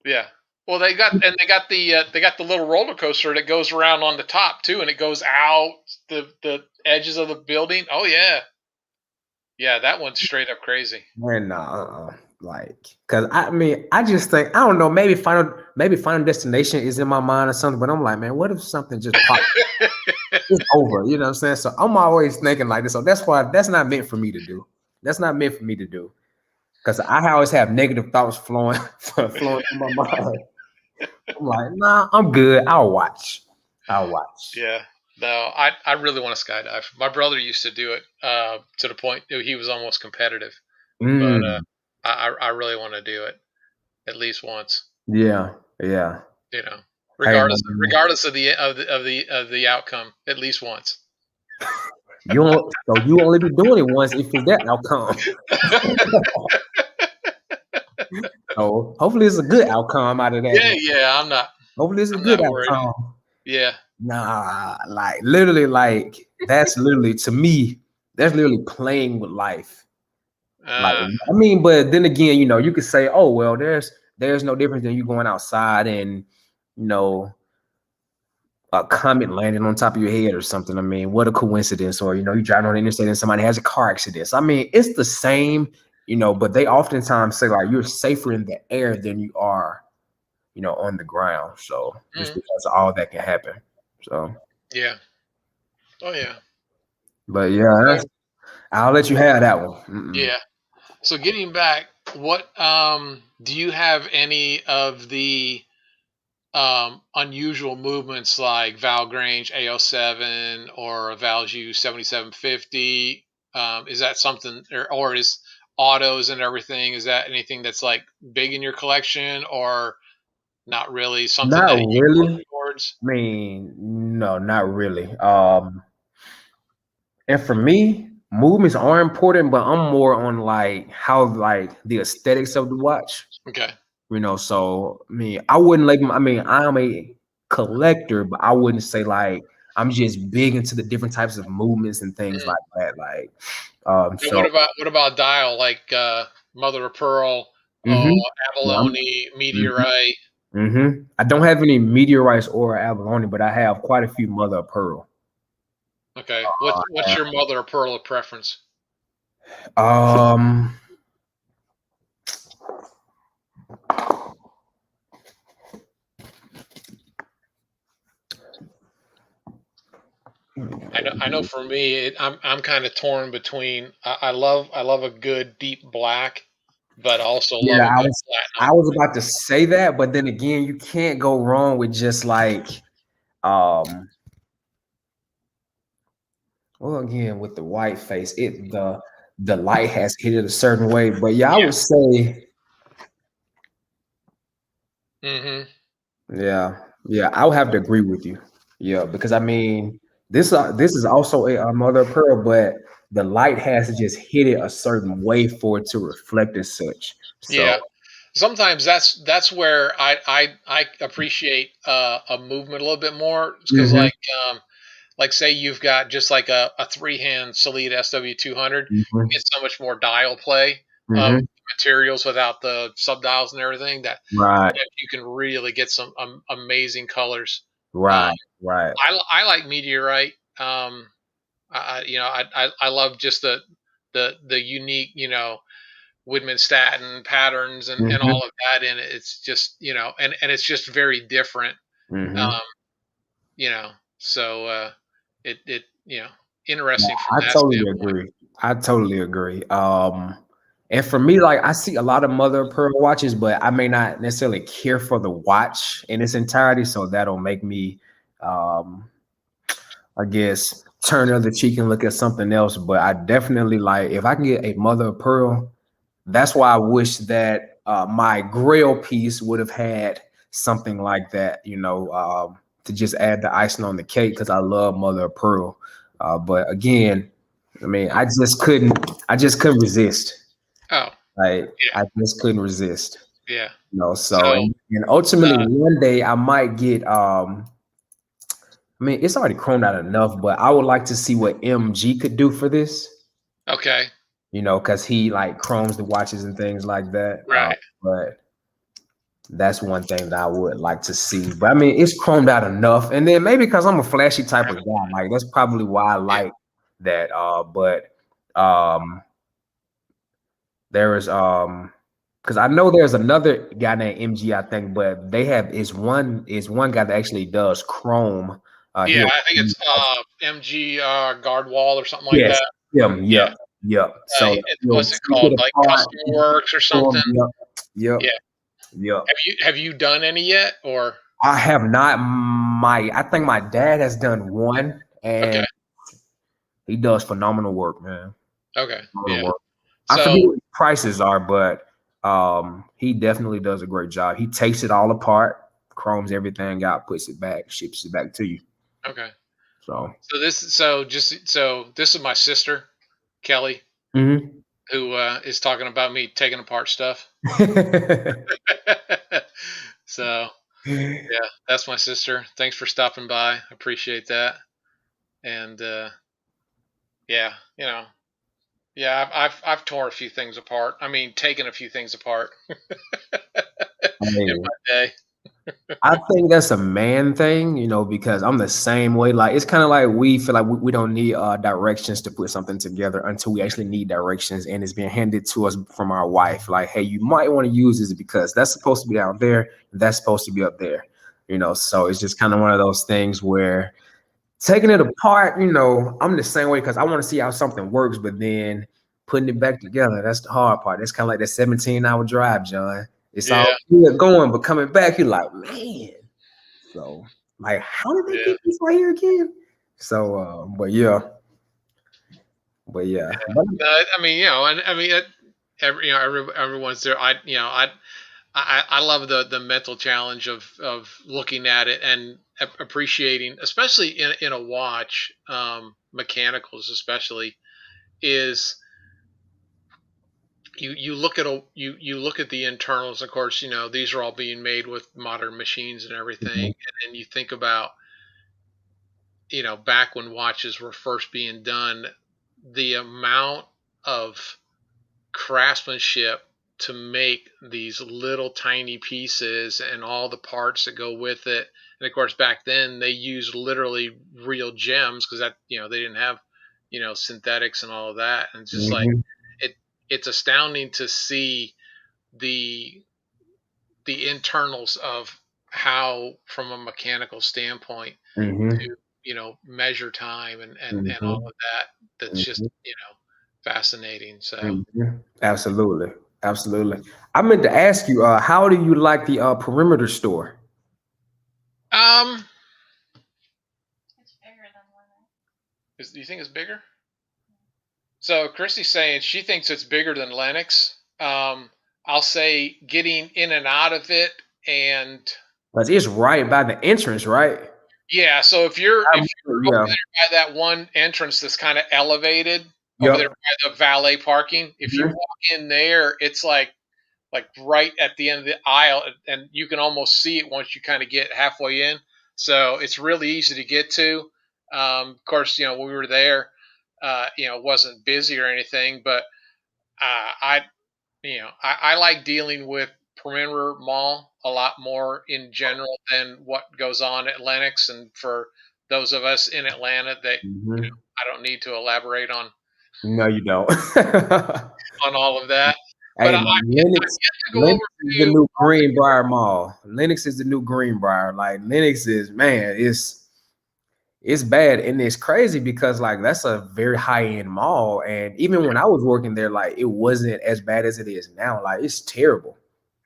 Yeah. Well, they got the little roller coaster that goes around on the top too, and it goes out the edges of the building. Oh yeah, yeah, that one's straight up crazy. Man, like, cause I mean, I just think I don't know. Maybe final destination is in my mind or something. But I'm like, man, what if something just pops? It's over. You know what I'm saying? So I'm always thinking like this. So that's why that's not meant for me to do. That's not meant for me to do. Because I always have negative thoughts flowing through my mind. I'm like, nah, I'm good. I'll watch. Yeah. No, I really want to skydive. My brother used to do it to the point he was almost competitive. But Mm, I really want to do it at least once. yeah. You know, Hey, regardless of the outcome, at least once. you only be doing it once if it's that outcome. So hopefully it's a good outcome out of that. Yeah. Hopefully it's a I'm good not worried. outcome. Yeah. Nah, like literally, like that's literally to me, that's literally playing with life. Like, I mean, but then again, you could say, oh well, there's no difference than you going outside and you know a comet landing on top of your head or something. I mean, what a coincidence. Or you driving on the interstate and somebody has a car accident. I mean, it's the same, but they oftentimes say like you're safer in the air than you are, on the ground. So just because of all that can happen. So yeah. Oh yeah. but yeah, I'll let you have that one. Yeah. So getting back, what do you have any of the unusual movements like Val Grange AO7 or a Valju 7750? Is that something, or is autos and everything? Is that anything that's like big in your collection, or not really something Not that you look really. towards? I mean, no, not really. And for me, movements are important, but I'm more on like how like the aesthetics of the watch. Okay. So I mean, I wouldn't like. I mean, I'm a collector, but I wouldn't say like I'm just big into the different types of movements and things like that. Like, And so. what about dial like Mother of Pearl, Mm-hmm. Abalone, Meteorite? I don't have any meteorites or abalone, but I have quite a few mother of pearl. Okay. What's your Mother of Pearl of preference? Um, I know for me, I'm kind of torn between. I love a good deep black, but also love yeah, a I good was I platinum. was about to say that, but then again, you can't go wrong with just like well again with the white face, the light has hit it a certain way. But yeah, I would say Mm-hmm. yeah, I would have to agree with you. Yeah, because I mean this is also a mother of pearl, but the light has to just hit it a certain way for it to reflect as such. So Yeah. Sometimes that's where I appreciate a movement a little bit more because mhm, like say you've got just like a three hand Solid SW200, you mhm, get so much more dial play of mhm. materials without the sub dials and everything that Right, you can really get some amazing colors. Um, right, right. I like meteorite. I love just the unique Widman-Staton patterns and Mhm, all of that in it. It's just and it's just very different. mhm. Um, you know, so it interesting from I that totally standpoint. agree. I totally agree. And for me, like I see a lot of mother of pearl watches, but I may not necessarily care for the watch in its entirety. So that'll make me, um, I guess, turn the other cheek and look at something else. But I definitely like if I can get a mother of pearl. That's why I wish that my Grail piece would have had something like that. to just add the icing on the cake because I love mother of pearl. But again, I mean, I just couldn't resist. Oh, Like yeah, I just couldn't resist. yeah. You know, So, so and ultimately one day I might get I mean, it's already chromed out enough, but I would like to see what MG could do for this. okay, You know, because he like chromes the watches and things like that. right, But that's one thing that I would like to see. But I mean, it's chromed out enough. And then maybe because I'm a flashy type of right, guy, like that's probably why I yeah, like that. But um there is because I know there's another guy named MG, I think, but they have is one guy that actually does chrome. yeah. He'll I think it's MG guard wall or something like yes, that. him, Yeah. yep. So It's he'll what's it take called? it Like apart, custom works or something. yep, yep, Yeah. yep. Have you done any yet or I have not. I think my dad has done one, okay. and he does phenomenal work, man. Okay. Phenomenal Yeah. work. I forget So what the prices are, but he definitely does a great job. He takes it all apart, chromes everything out, puts it back, ships it back to you. okay. So, So this is my sister, Kelly, mhm. who is talking about me taking apart stuff. So yeah, that's my sister. Thanks for stopping by. I appreciate that. And yeah, yeah, I've tore a few things apart. I mean, taken a few things apart I in mean, my day. I think that's a man thing, you know, because I'm the same way. Like it's kind of like we feel like we don't need directions to put something together until we actually need directions, and it's being handed to us from our wife. Like, hey, you might want to use this because that's supposed to be down there, and that's supposed to be up there. You know, so it's just kind of one of those things where taking it apart, you know, I'm the same way because I want to see how something works, but then putting it back together, that's the hard part. It's kind of like that 17-hour drive, John. It's all Yeah, good going, but coming back, you're like, man. So, like, how did they yeah. get this right here again? So, but yeah, but I mean, and I mean, everyone's there. I love the mental challenge of looking at it and appreciating, especially in a watch, mechanicals especially, is you look at you look at the internals. Of course, these are all being made with modern machines and everything, mhm, and then you think about back when watches were first being done, the amount of craftsmanship to make these little tiny pieces and all the parts that go with it. And of course, back then they used literally real gems because they didn't have synthetics and all of that. And it's just like mhm, it it's astounding to see the internals of how, from a mechanical standpoint, mhm, to measure time and all mhm, of that. That's just mhm, fascinating. So absolutely, absolutely. I meant to ask you, how do you like the perimeter store? um do you think it's bigger? So Christy's saying she thinks it's bigger than Lennox. I'll say getting in and out of it, and Because it's right by the entrance, right? yeah. So if you're over Yeah. there by that one entrance that's kind of elevated over there Yep. by the valet parking, if you Mhm. walk in there, it's like right at the end of the aisle, and you can almost see it once you kind of get halfway in. So it's really easy to get to. Of course, when we were there, it wasn't busy or anything, but I like dealing with perimeter mall a lot more in general than what goes on at Lenox. And for those of us in Atlanta, that Mhm. I don't need to elaborate No, you don't. on all of that. But Hey man, I've yet to go over Lennox is the to new Greenbrier Mall. Lennox is the new Greenbrier. Like Lennox is, man, it's bad and it's crazy because like that's a very high end mall. And even when I was working there, like it wasn't as bad as it is now. Like it's terrible.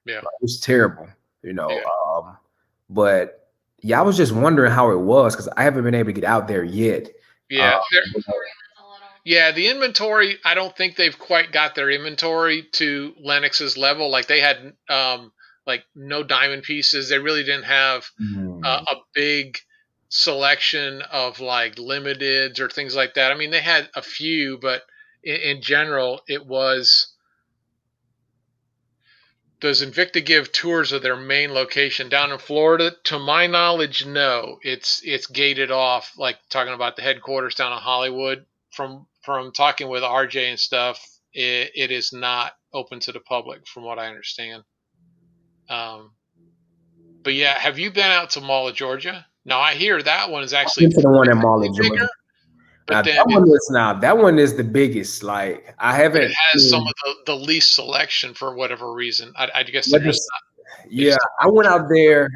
yeah, Like, it's terrible, you know. yeah, But yeah, I was just wondering how it was because I haven't been able to get out there yet. Uh, yeah. Yeah, the inventory, I don't think they've quite got their inventory to Lennox's level. Like they had like no diamond pieces. They really didn't have mm, a big. selection of like limiteds or things like that. I mean, they had a few, but in general, it was. Does Invicta give tours of their main location down in Florida? To my knowledge, no. It's gated off. Like talking about the headquarters down in Hollywood. From talking with RJ and stuff, it is not open to the public, from what I understand. Um, but yeah, have you been out to Mall of Georgia? Now I hear that one is actually Into the one in Mall significantly of bigger, Georgia. but then That one is the biggest. Like I but it haven't has some seen. of the least selection for whatever reason. I guess they're What just this, not. They yeah, just don't I have went much. out there.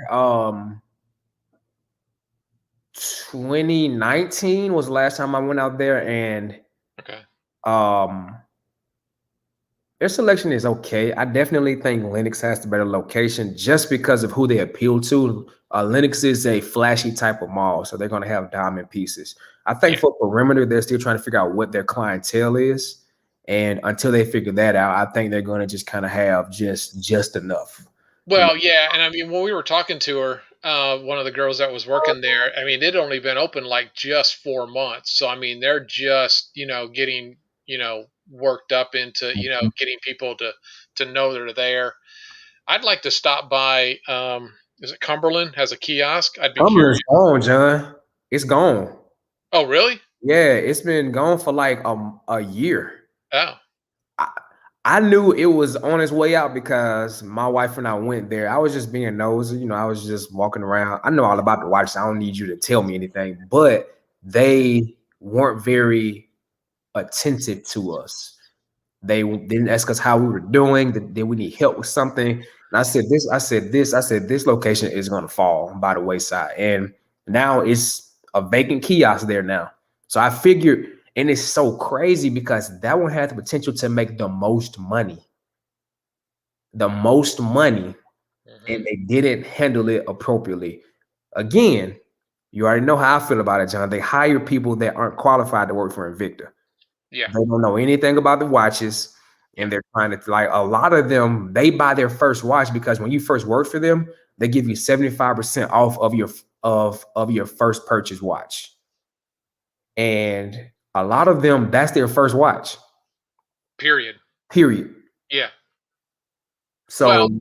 2019 was the last time I went out there, and Okay. um, their selection is okay. I definitely think Linux has the better location just because of who they appeal to. Linux is a flashy type of mall, so they're going to have diamond pieces. I think Yeah. for perimeter, they're still trying to figure out what their clientele is, and until they figure that out, I think they're going to just kind of have just enough. You know, Well, yeah, and I mean, when we were talking to her, one of the girls that was working there, I mean, it only been open like just 4 months. So I mean, they're just getting worked up into getting people to know they're there. I'd like to stop by. Is it Cumberland has a kiosk? I'd be Cumberland's curious. gone, John. It's gone. Oh, really? Yeah, it's been gone for like a year. Oh, I, I knew it was on its way out because my wife and I went there. I was just being nosy, I was just walking around. I know all about the watch, so I don't need you to tell me anything, but they weren't very attentive to us. They didn't ask us how we were doing. Did we need help with something? And I said this location is going to fall by the wayside. And now it's a vacant kiosk there now. So I figured, and it's so crazy because that one had the potential to make the most money, hmm and they didn't handle it appropriately. Again, you already know how I feel about it, John. They hire people that aren't qualified to work for Invicta. yeah, They don't know anything about the watches, yeah, and they're trying to like a lot of them. They buy their first watch because when you first work for them, they give you 75% off of your first purchase watch, and a lot of them that's their first watch. period. Period. Yeah. Well, So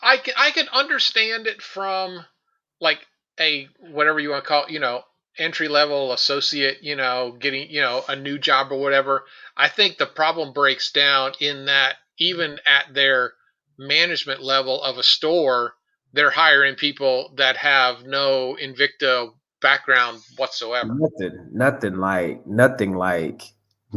I can understand it from like a whatever you want to call it, entry level associate, getting, a new job or whatever. I think the problem breaks down in that even at their management level of a store, they're hiring people that have no Invicta background whatsoever. nothing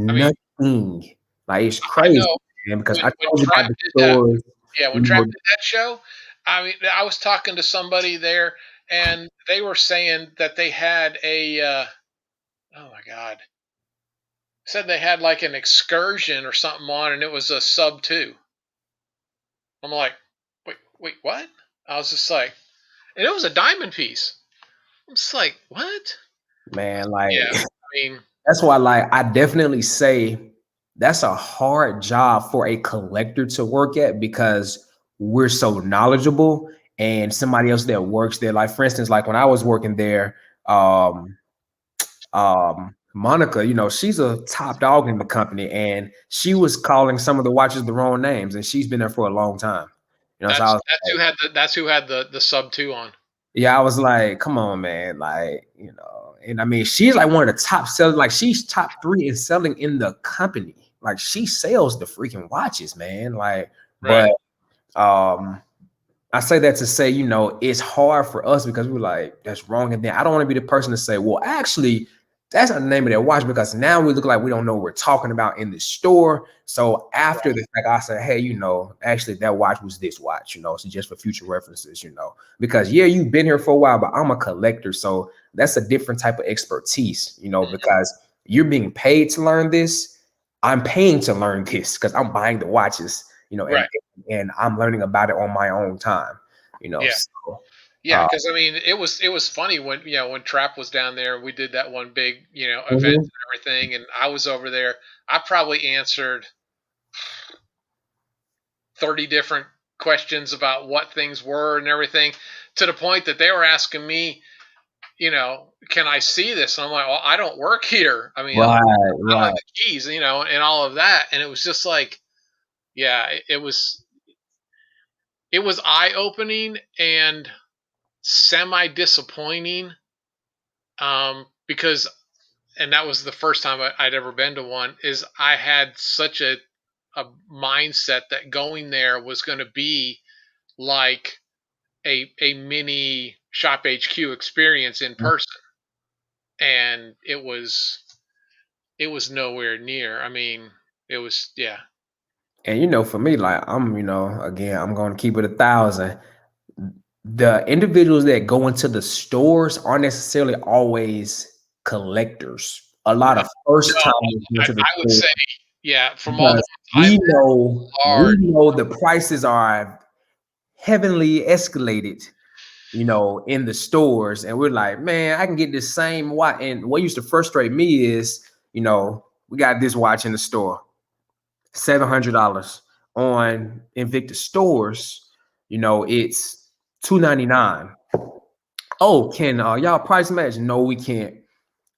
I mean, nothing. Like it's I crazy, know man. Because I when told you Trap about the did that. stories. Yeah, when You Trap know, did that show, I mean, I was talking to somebody there, and they were saying that they had a oh my god, said they had like an excursion or something on, and it was a sub two. I'm like, wait, what? I was just like, and it was a diamond piece. I'm just like, what? man, Yeah, like I mean, that's why, like, I definitely say that's a hard job for a collector to work at because we're so knowledgeable and somebody else that works there. Like, for instance, like when I was working there, Monica, she's a top dog in the company, and she was calling some of the watches the wrong names, and she's been there for a long time. So I was like, that's who had the sub two on. yeah, I was like, come on, man. Like, and I mean, she's like one of the top sellers, like she's top 3 in selling in the company. Like she sells the freaking watches, man. Like, Right. but um I say that to say, it's hard for us because we're like, that's wrong. And then I don't want to be the person to say, well, actually, that's not the name of that watch because now we look like we don't know what we're talking about in the store. So after the fact, I say, hey, actually that watch was this watch, so just for future references, because yeah, you've been here for a while, but I'm a collector. So that's a different type of expertise, Mhm. because you're being paid to learn this. I'm paying to learn this because I'm buying the watches, and Right. and I'm learning about it on my own time, Yeah. So Yeah, uh, because I mean, it was funny when when Trap was down there. We did that one big event mhm. and everything, and I was over there. I probably answered 30 different questions about what things were and everything, to the point that they were asking me, can I see this? And I'm like, well, I don't work here. I mean, Right, I don't have right. the keys, and all of that. And it was just like, yeah, it was eye opening and semi disappointing. Because and that was the first time I'd ever been to one. Is I had such a mindset that going there was going to be like a mini Shop HQ experience in person, and it was nowhere near. I mean, it was, yeah. And for me, like again, I'm going to keep it 1,000. The individuals that go into the stores aren't necessarily always collectors. A No, lot of first no, timers go to the I would store say, yeah, from all the because ones I we large. know the prices are heavenly escalated, in the stores, and we're like, man, I can get this same watch. And what used to frustrate me is, we got this watch in the store, $700 on Invicta stores. It's $299. Oh, can y'all price match? No, we can't.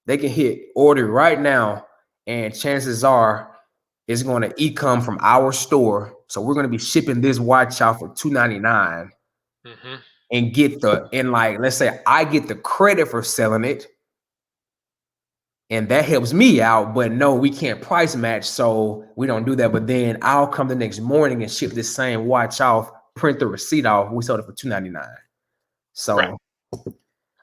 They can hit order right now, and chances are it's going to e-come from our store. So we're going to be shipping this watch out for $299 Hmm. and like, let's say I get the credit for selling it, and that helps me out. But no, we can't price match, so we don't do that. But then I'll come the next morning and ship this same watch off, print the receipt off. We sold it for $299. Right. So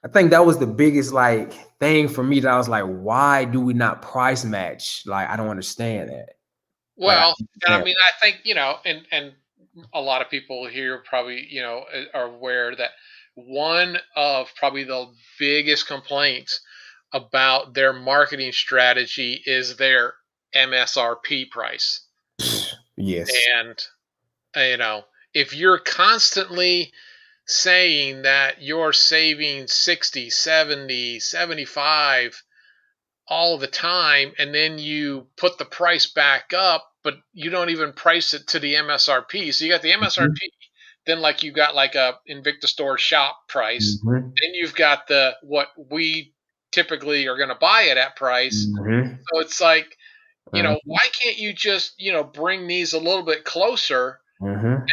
I think that was the biggest like thing for me that I was like, why do we not price match? Like, I don't understand that. Like, I Well, don't and I understand. mean, I think, and a lot of people here probably, are aware that one of probably the biggest complaints about their marketing strategy is their MSRP price. Yes. And, you know, if you're constantly saying that you're saving 60, 70, 75 all the time, and then you put the price back up, but you don't even price it to the MSRP. So you got the Mhm, MSRP, then like you got like a Invicta store shop price, mhm, then you've got the what we typically are going to buy it at price. mhm, So it's like, mhm, why can't you just, bring these a little bit closer mhm,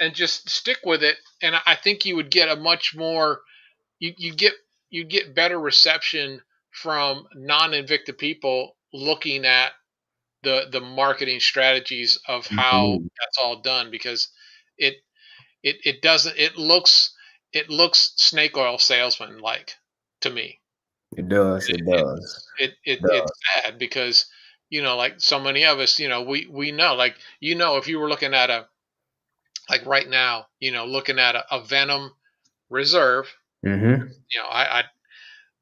and just stick with it? And I think you would get a much more you get better reception from non-Invicta people looking at the marketing strategies of how mhm. that's all done, because it it doesn't it looks snake oil salesman like to me. It does. It does. It It's sad because, like so many of us, we know, like, if you were looking at a, like right now, looking at a Venom Reserve, does. I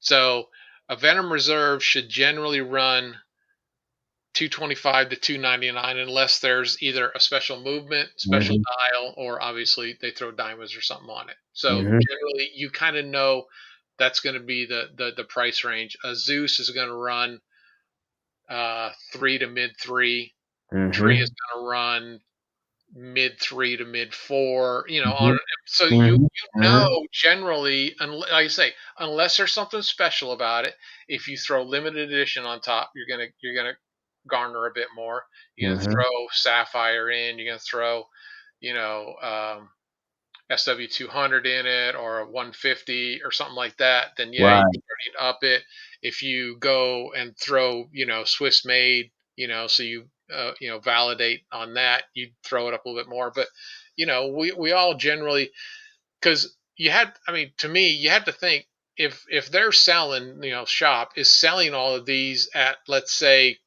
so a Venom Reserve should generally run 225 to 299 unless there's either a special movement, special Mhm, dial, or obviously they throw diamonds or something on it. So mhm, generally you kind of know that's going to be the price range. A Zeus is going to run 3 to mid 3. Tree is mhm, going to run mid 3 to mid 4, on. mhm, So you mhm, you know generally, like I say, unless there's something special about it, if you throw limited edition on top, you're gonna garner a bit more. You're gonna mhm, throw sapphire in, you're gonna throw, you know SW200 in it, or a 150 or something like that, then yeah, you're right. starting to up it. If you go and throw, Swiss made, so you validate on that, you throw it up a little bit more. But we all generally, because I mean, to me, you have to think, if they're selling, shop is selling all of these at, let's say,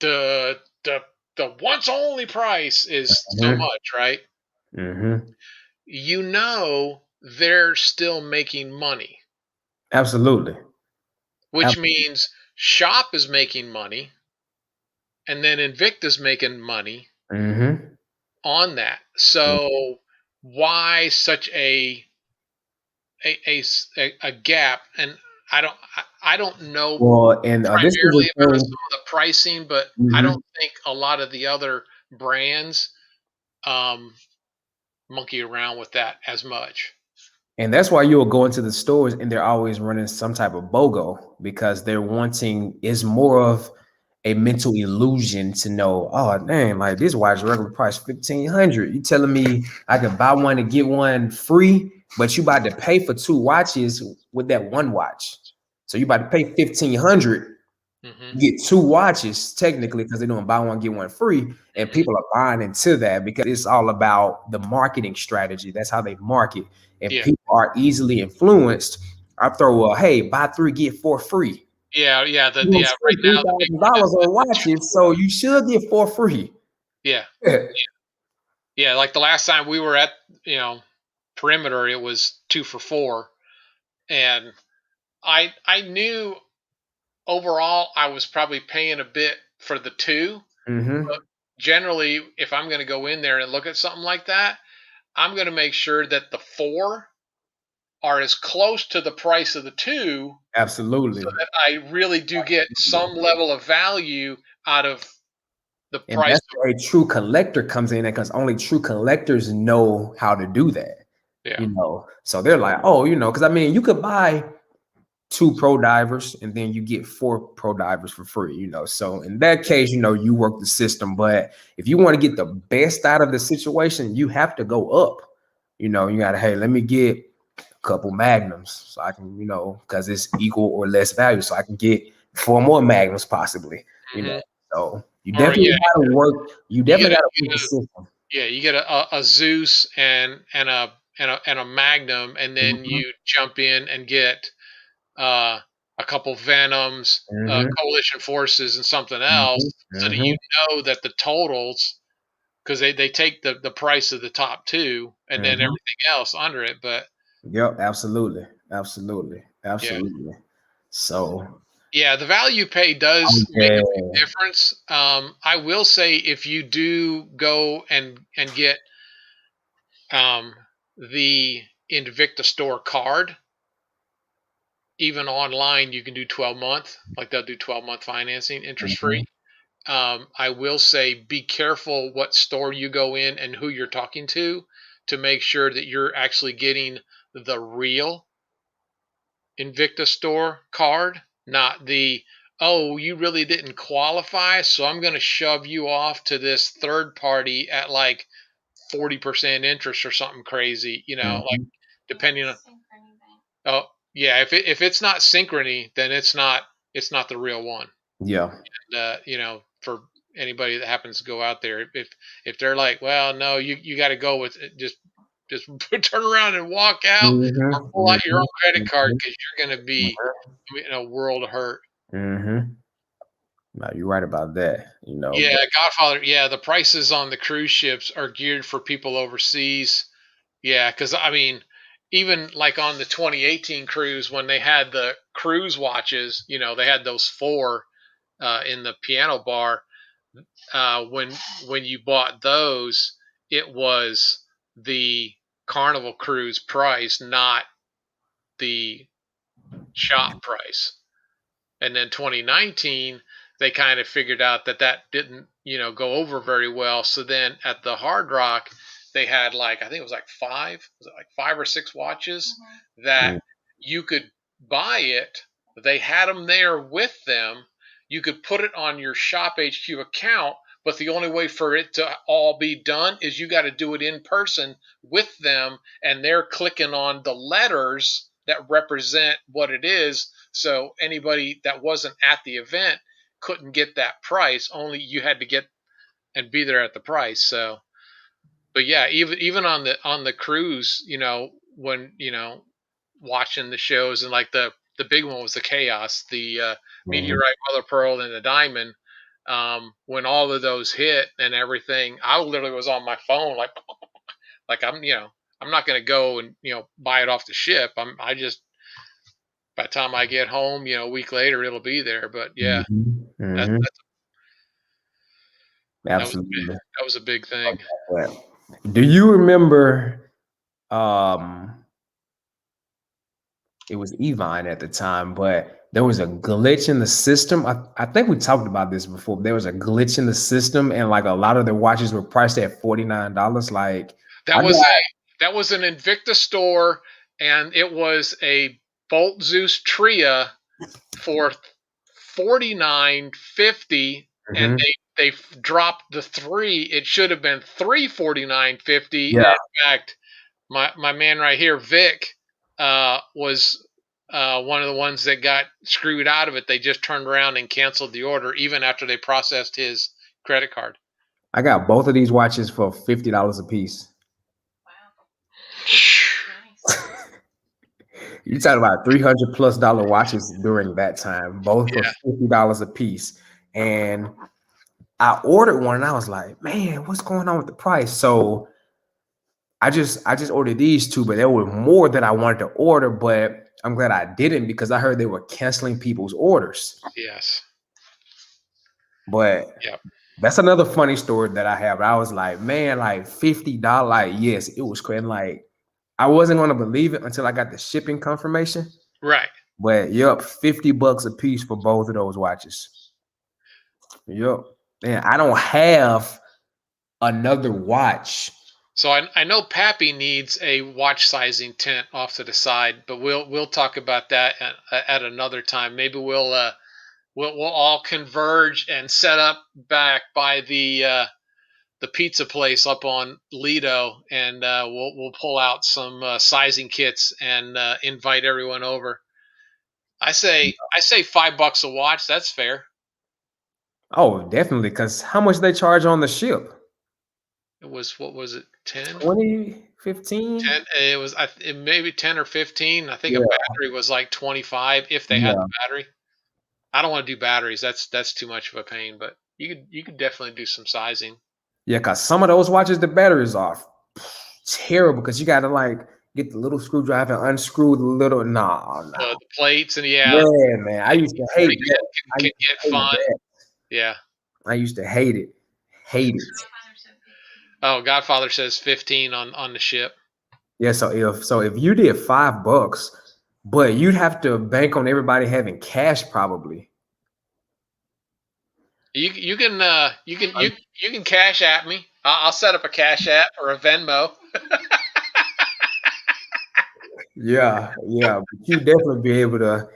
the the the once only price is so Mhm, much, right? mhm. They're still making money, Absolutely. which Absolutely. means shop is making money, and then Invicta's making money Mhm. on that. So why such a gap? And I don't know Well, and this is the primarily about thing. some of the pricing, but I Mhm. don't think a lot of the other brands um, monkey around with that as much. And that's why you'll go into the stores and they're always running some type of BOGO, because they're wanting, is more of a mental illusion to know, oh dang, like this watch regular price 1,500. You telling me I could buy one and get one free, but you about to pay for two watches with that one watch. So you about to pay 1,500, get two watches technically, because they're doing buy one get one free, and people are buying into that because it's all about the marketing strategy. That's how they market, and Yeah. people are easily influenced. I throw a, hey, buy three get four free. Yeah. You don't Right spend now the big one is $3,000 on the watches, so you should get four free. yeah. Yeah. Yeah. Like the last time we were at, Perimeter, it was 2 for $4. And I knew overall I was probably paying a bit for the two. Mm-hmm. But generally, if I'm going to go in there and look at something like that, I'm going to make sure that the 4 are as close to the price of the 2, Absolutely. so that I really do get some level of value out of the And price. that's where a true collector comes in, because only true collectors know how to do that. Yeah. So they're like, oh, because I mean, you could buy 2 pro divers and then you get 4 pro divers for free. So in that case, you work the system. But if you want to get the best out of the situation, you have to go up. You gotta, hey, let me get a couple magnums so I can, because it's equal or less value, so I can get 4 more magnums possibly. So you Or definitely gotta work. You definitely gotta work the system. you get a Zeus and a Magnum, and then Mhm, you jump in and get a couple Venoms, mhm, Coalition Forces, and something else, mhm, so that mhm, that the totals, because they take the price of the top 2 and then mhm. everything else under it. But Yep, absolutely, absolutely, yeah, absolutely. So, yeah, the value pay oh, does make a big yeah. difference. I will say, if you do go and get the Invicta store card, even online, you can do 12-month. Like, they'll do 12-month financing, interest free. Mhm, I will say, be careful what store you go in and who you're talking to make sure that you're actually getting the real Invicta store card, not the, oh, you really didn't qualify, so I'm going to shove you off to this third party at like 40% interest or something crazy, like, mhm. depending on. Oh, yeah, if it's not synchrony, then it's not the real one. Yeah. For anybody that happens to go out there, if they're like, well, no, you got to go with it, just turn around and walk out, or Mhm, pull out your own mhm, credit card, mhm, because you're going to be mhm, in a world of hurt. mhm. No, you're right about that. Yeah, But Godfather. Yeah, the prices on the cruise ships are geared for people overseas. Yeah, because I mean, even like on the 2018 cruise, when they had the cruise watches, they had those 4 in the piano bar. When you bought those, it was the Carnival cruise price, not the shop price. And then 2019, they kind of figured out that didn't, go over very well. So then at the Hard Rock, they had, like, I think it was like 5 or 6 watches that mm, you could buy it. They had them there with them. You could put it on your Shop HQ account, but the only way for it to all be done is you got to do it in person with them, and they're clicking on the letters that represent what it is. So anybody that wasn't at the event couldn't get that price. Only you had to get and be there at the price. So, but yeah, even on the cruise, when watching the shows, and like the big one was the Chaos, the mhm. Meteorite, Mother Pearl, and the Diamond. When all of those hit and everything, I literally was on my phone, like I'm not going to go and buy it off the ship. I just, by the time I get home, a week later, it'll be there. But yeah, Mhm, that mhm. that was Absolutely. that was a big thing. Well, do you remember, um it was Evine at the time, but there was a glitch in the system. I think we talked about this before. There was a glitch in the system, and like a lot of their watches were priced at $49. Like, I That got was an Invicta store, and it was a Bolt Zeus Tria for $49.50, and Mhm. they dropped the 3. It should have been $349.50. Yeah. In fact, my man right here, Vic, was one of the ones that got screwed out of it. They just turned around and canceled the order even after they processed his credit card. I got both of these watches for $50 a piece. You talking about $300+ watches during that time, both for Yeah, $50 a piece. And I ordered one and I was like, man, what's going on with the price? So I just ordered these two, but there were more that I wanted to order, but I'm glad I didn't because I heard they were canceling people's orders. yes, But yeah, that's another funny story that I have. I was like, man, like $50. Like, yes, it was crazy. Like, I wasn't gonna believe it until I got the shipping confirmation. right. But yep, $50 a piece for both of those watches. Yep. And I don't have another watch. So I know Pappy needs a watch sizing tent off to the side, but we'll talk about that at another time. Maybe we'll all converge and set up back by the pizza place up on Lido, and we'll pull out some sizing kits and invite everyone over. I say $5 a watch. That's fair. Oh, definitely. Because how much they charge on the ship? It was, what was it, 10? 20, 15? 10, it was maybe 10 or 15. I think a Yeah, battery was like 25 if they had the yeah. battery. I don't want to do batteries. That's too much of a pain, but you could definitely do some sizing. Yeah, because some of those watches, the batteries are terrible because you gotta like get the little screwdriver and unscrew the little no. The plates and yeah, Yeah, man. I used to hate 40 that. I can used to get hate fun. that. Yeah. I used to hate it. Hate it. Oh, Godfather says 15 on the ship. Yeah, so if you did $5, but you'd have to bank on everybody having cash probably. You can cash at me. I'll set up a cash app or a Venmo. Yeah, yeah. But you definitely be able to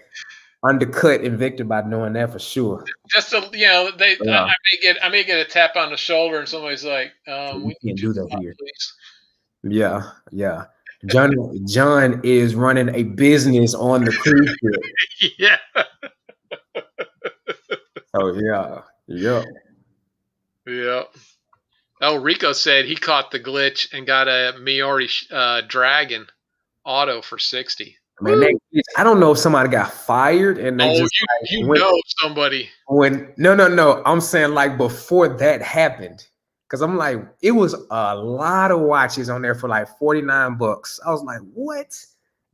undercut Invicta by doing that for sure. Just to Yeah. I may get a tap on the shoulder and somebody's like, So we you need can't your do that spot, here. please. Yeah, yeah. John is running a business on the cruise ship. Yeah. So yeah, yeah. Yeah. Oh, Rico said he caught the glitch and got a Miori Dragon auto for 60. Man, I don't know if somebody got fired and they Oh, just you like you went know somebody. when no. I'm saying like before that happened. Cause I'm like, it was a lot of watches on there for like $49. I was like, what?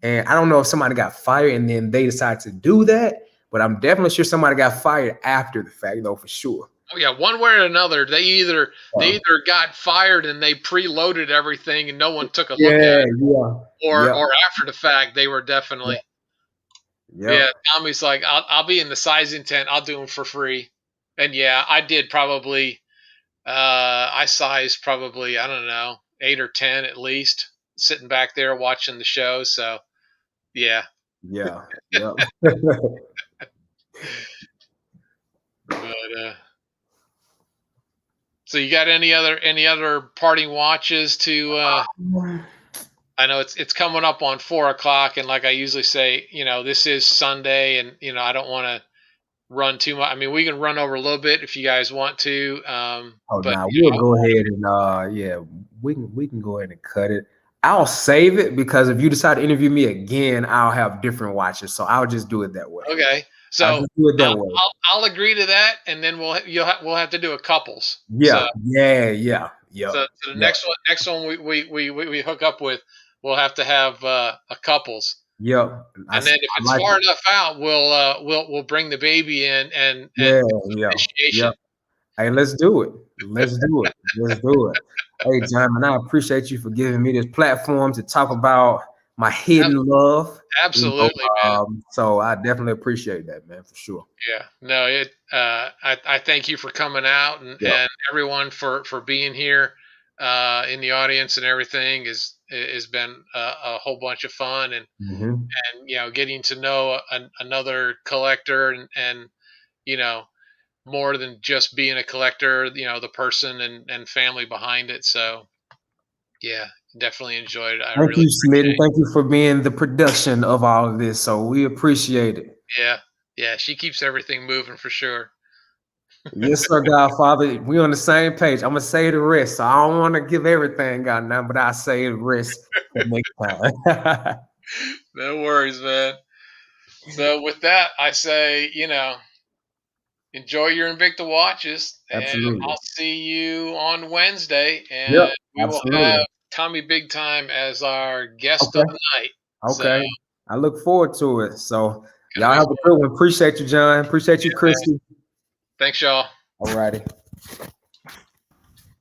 And I don't know if somebody got fired and then they decided to do that, but I'm definitely sure somebody got fired after the fact, though, for sure. Oh yeah, one way or another, they Yeah, either got fired and they preloaded everything and no one took a look at yeah, it, yeah, or yep, or after the fact they were definitely. Yeah. yep. Tommy's like, I'll be in the sizing tent. I'll do them for free. And yeah, I did probably. I sized probably, I don't know, 8 or 10 at least, sitting back there watching the show. So yeah, Yeah, yep. but so you got any other parting watches to? I know it's coming up on 4 o'clock, and like I usually say, this is Sunday, and I don't want to run too much. I mean, we can run over a little bit if you guys want to, Oh but no, we'll go ahead and yeah, we can go ahead and cut it. I'll save it because if you decide to interview me again, I'll have different watches. So I'll just do it that way. okay. I'll So just do it that I'll, way. I'll agree to that, and then we'll have to do a couples. Yeah, yeah, yeah, yep, So the yep, next one we hook up with, we'll have to have a couples, yep. and then if I it's like far it. enough out, we'll bring the baby in and Yeah, do some yeah, initiation. yep. Hey, let's do it. Let's do it. Let's do it. Hey, John, and I appreciate you for giving me this platform to talk about my Ab- hidden love. Absolutely, man. So I definitely appreciate that, man, for sure. Yeah. No, I thank you for coming out, and Yep. everyone for being here. in the audience and everything has been a whole bunch of fun, and Mhm. getting to know another collector, and you know more than just being a collector, the person and family behind it. So yeah, definitely enjoyed it. I Thank really you, Smitten. appreciate. Thank you for being the production of all of this. So we appreciate it. Yeah, yeah, she keeps everything moving for sure. Yes, sir, Godfather. We on the same page. I'm gonna say the rest. So I don't want to give everything out now, but I say the rest for next time. No worries, man. So with that, I say, enjoy your Invicta watches, and Absolutely. I'll see you on Wednesday, Yep. and we will have Absolutely. Tommy Big Time as our guest of Okay. the night. So Okay. I look forward to it. So gonna y'all be have a good one. Appreciate you, John. Appreciate you, yeah, man. Christy. Thanks, y'all. All righty.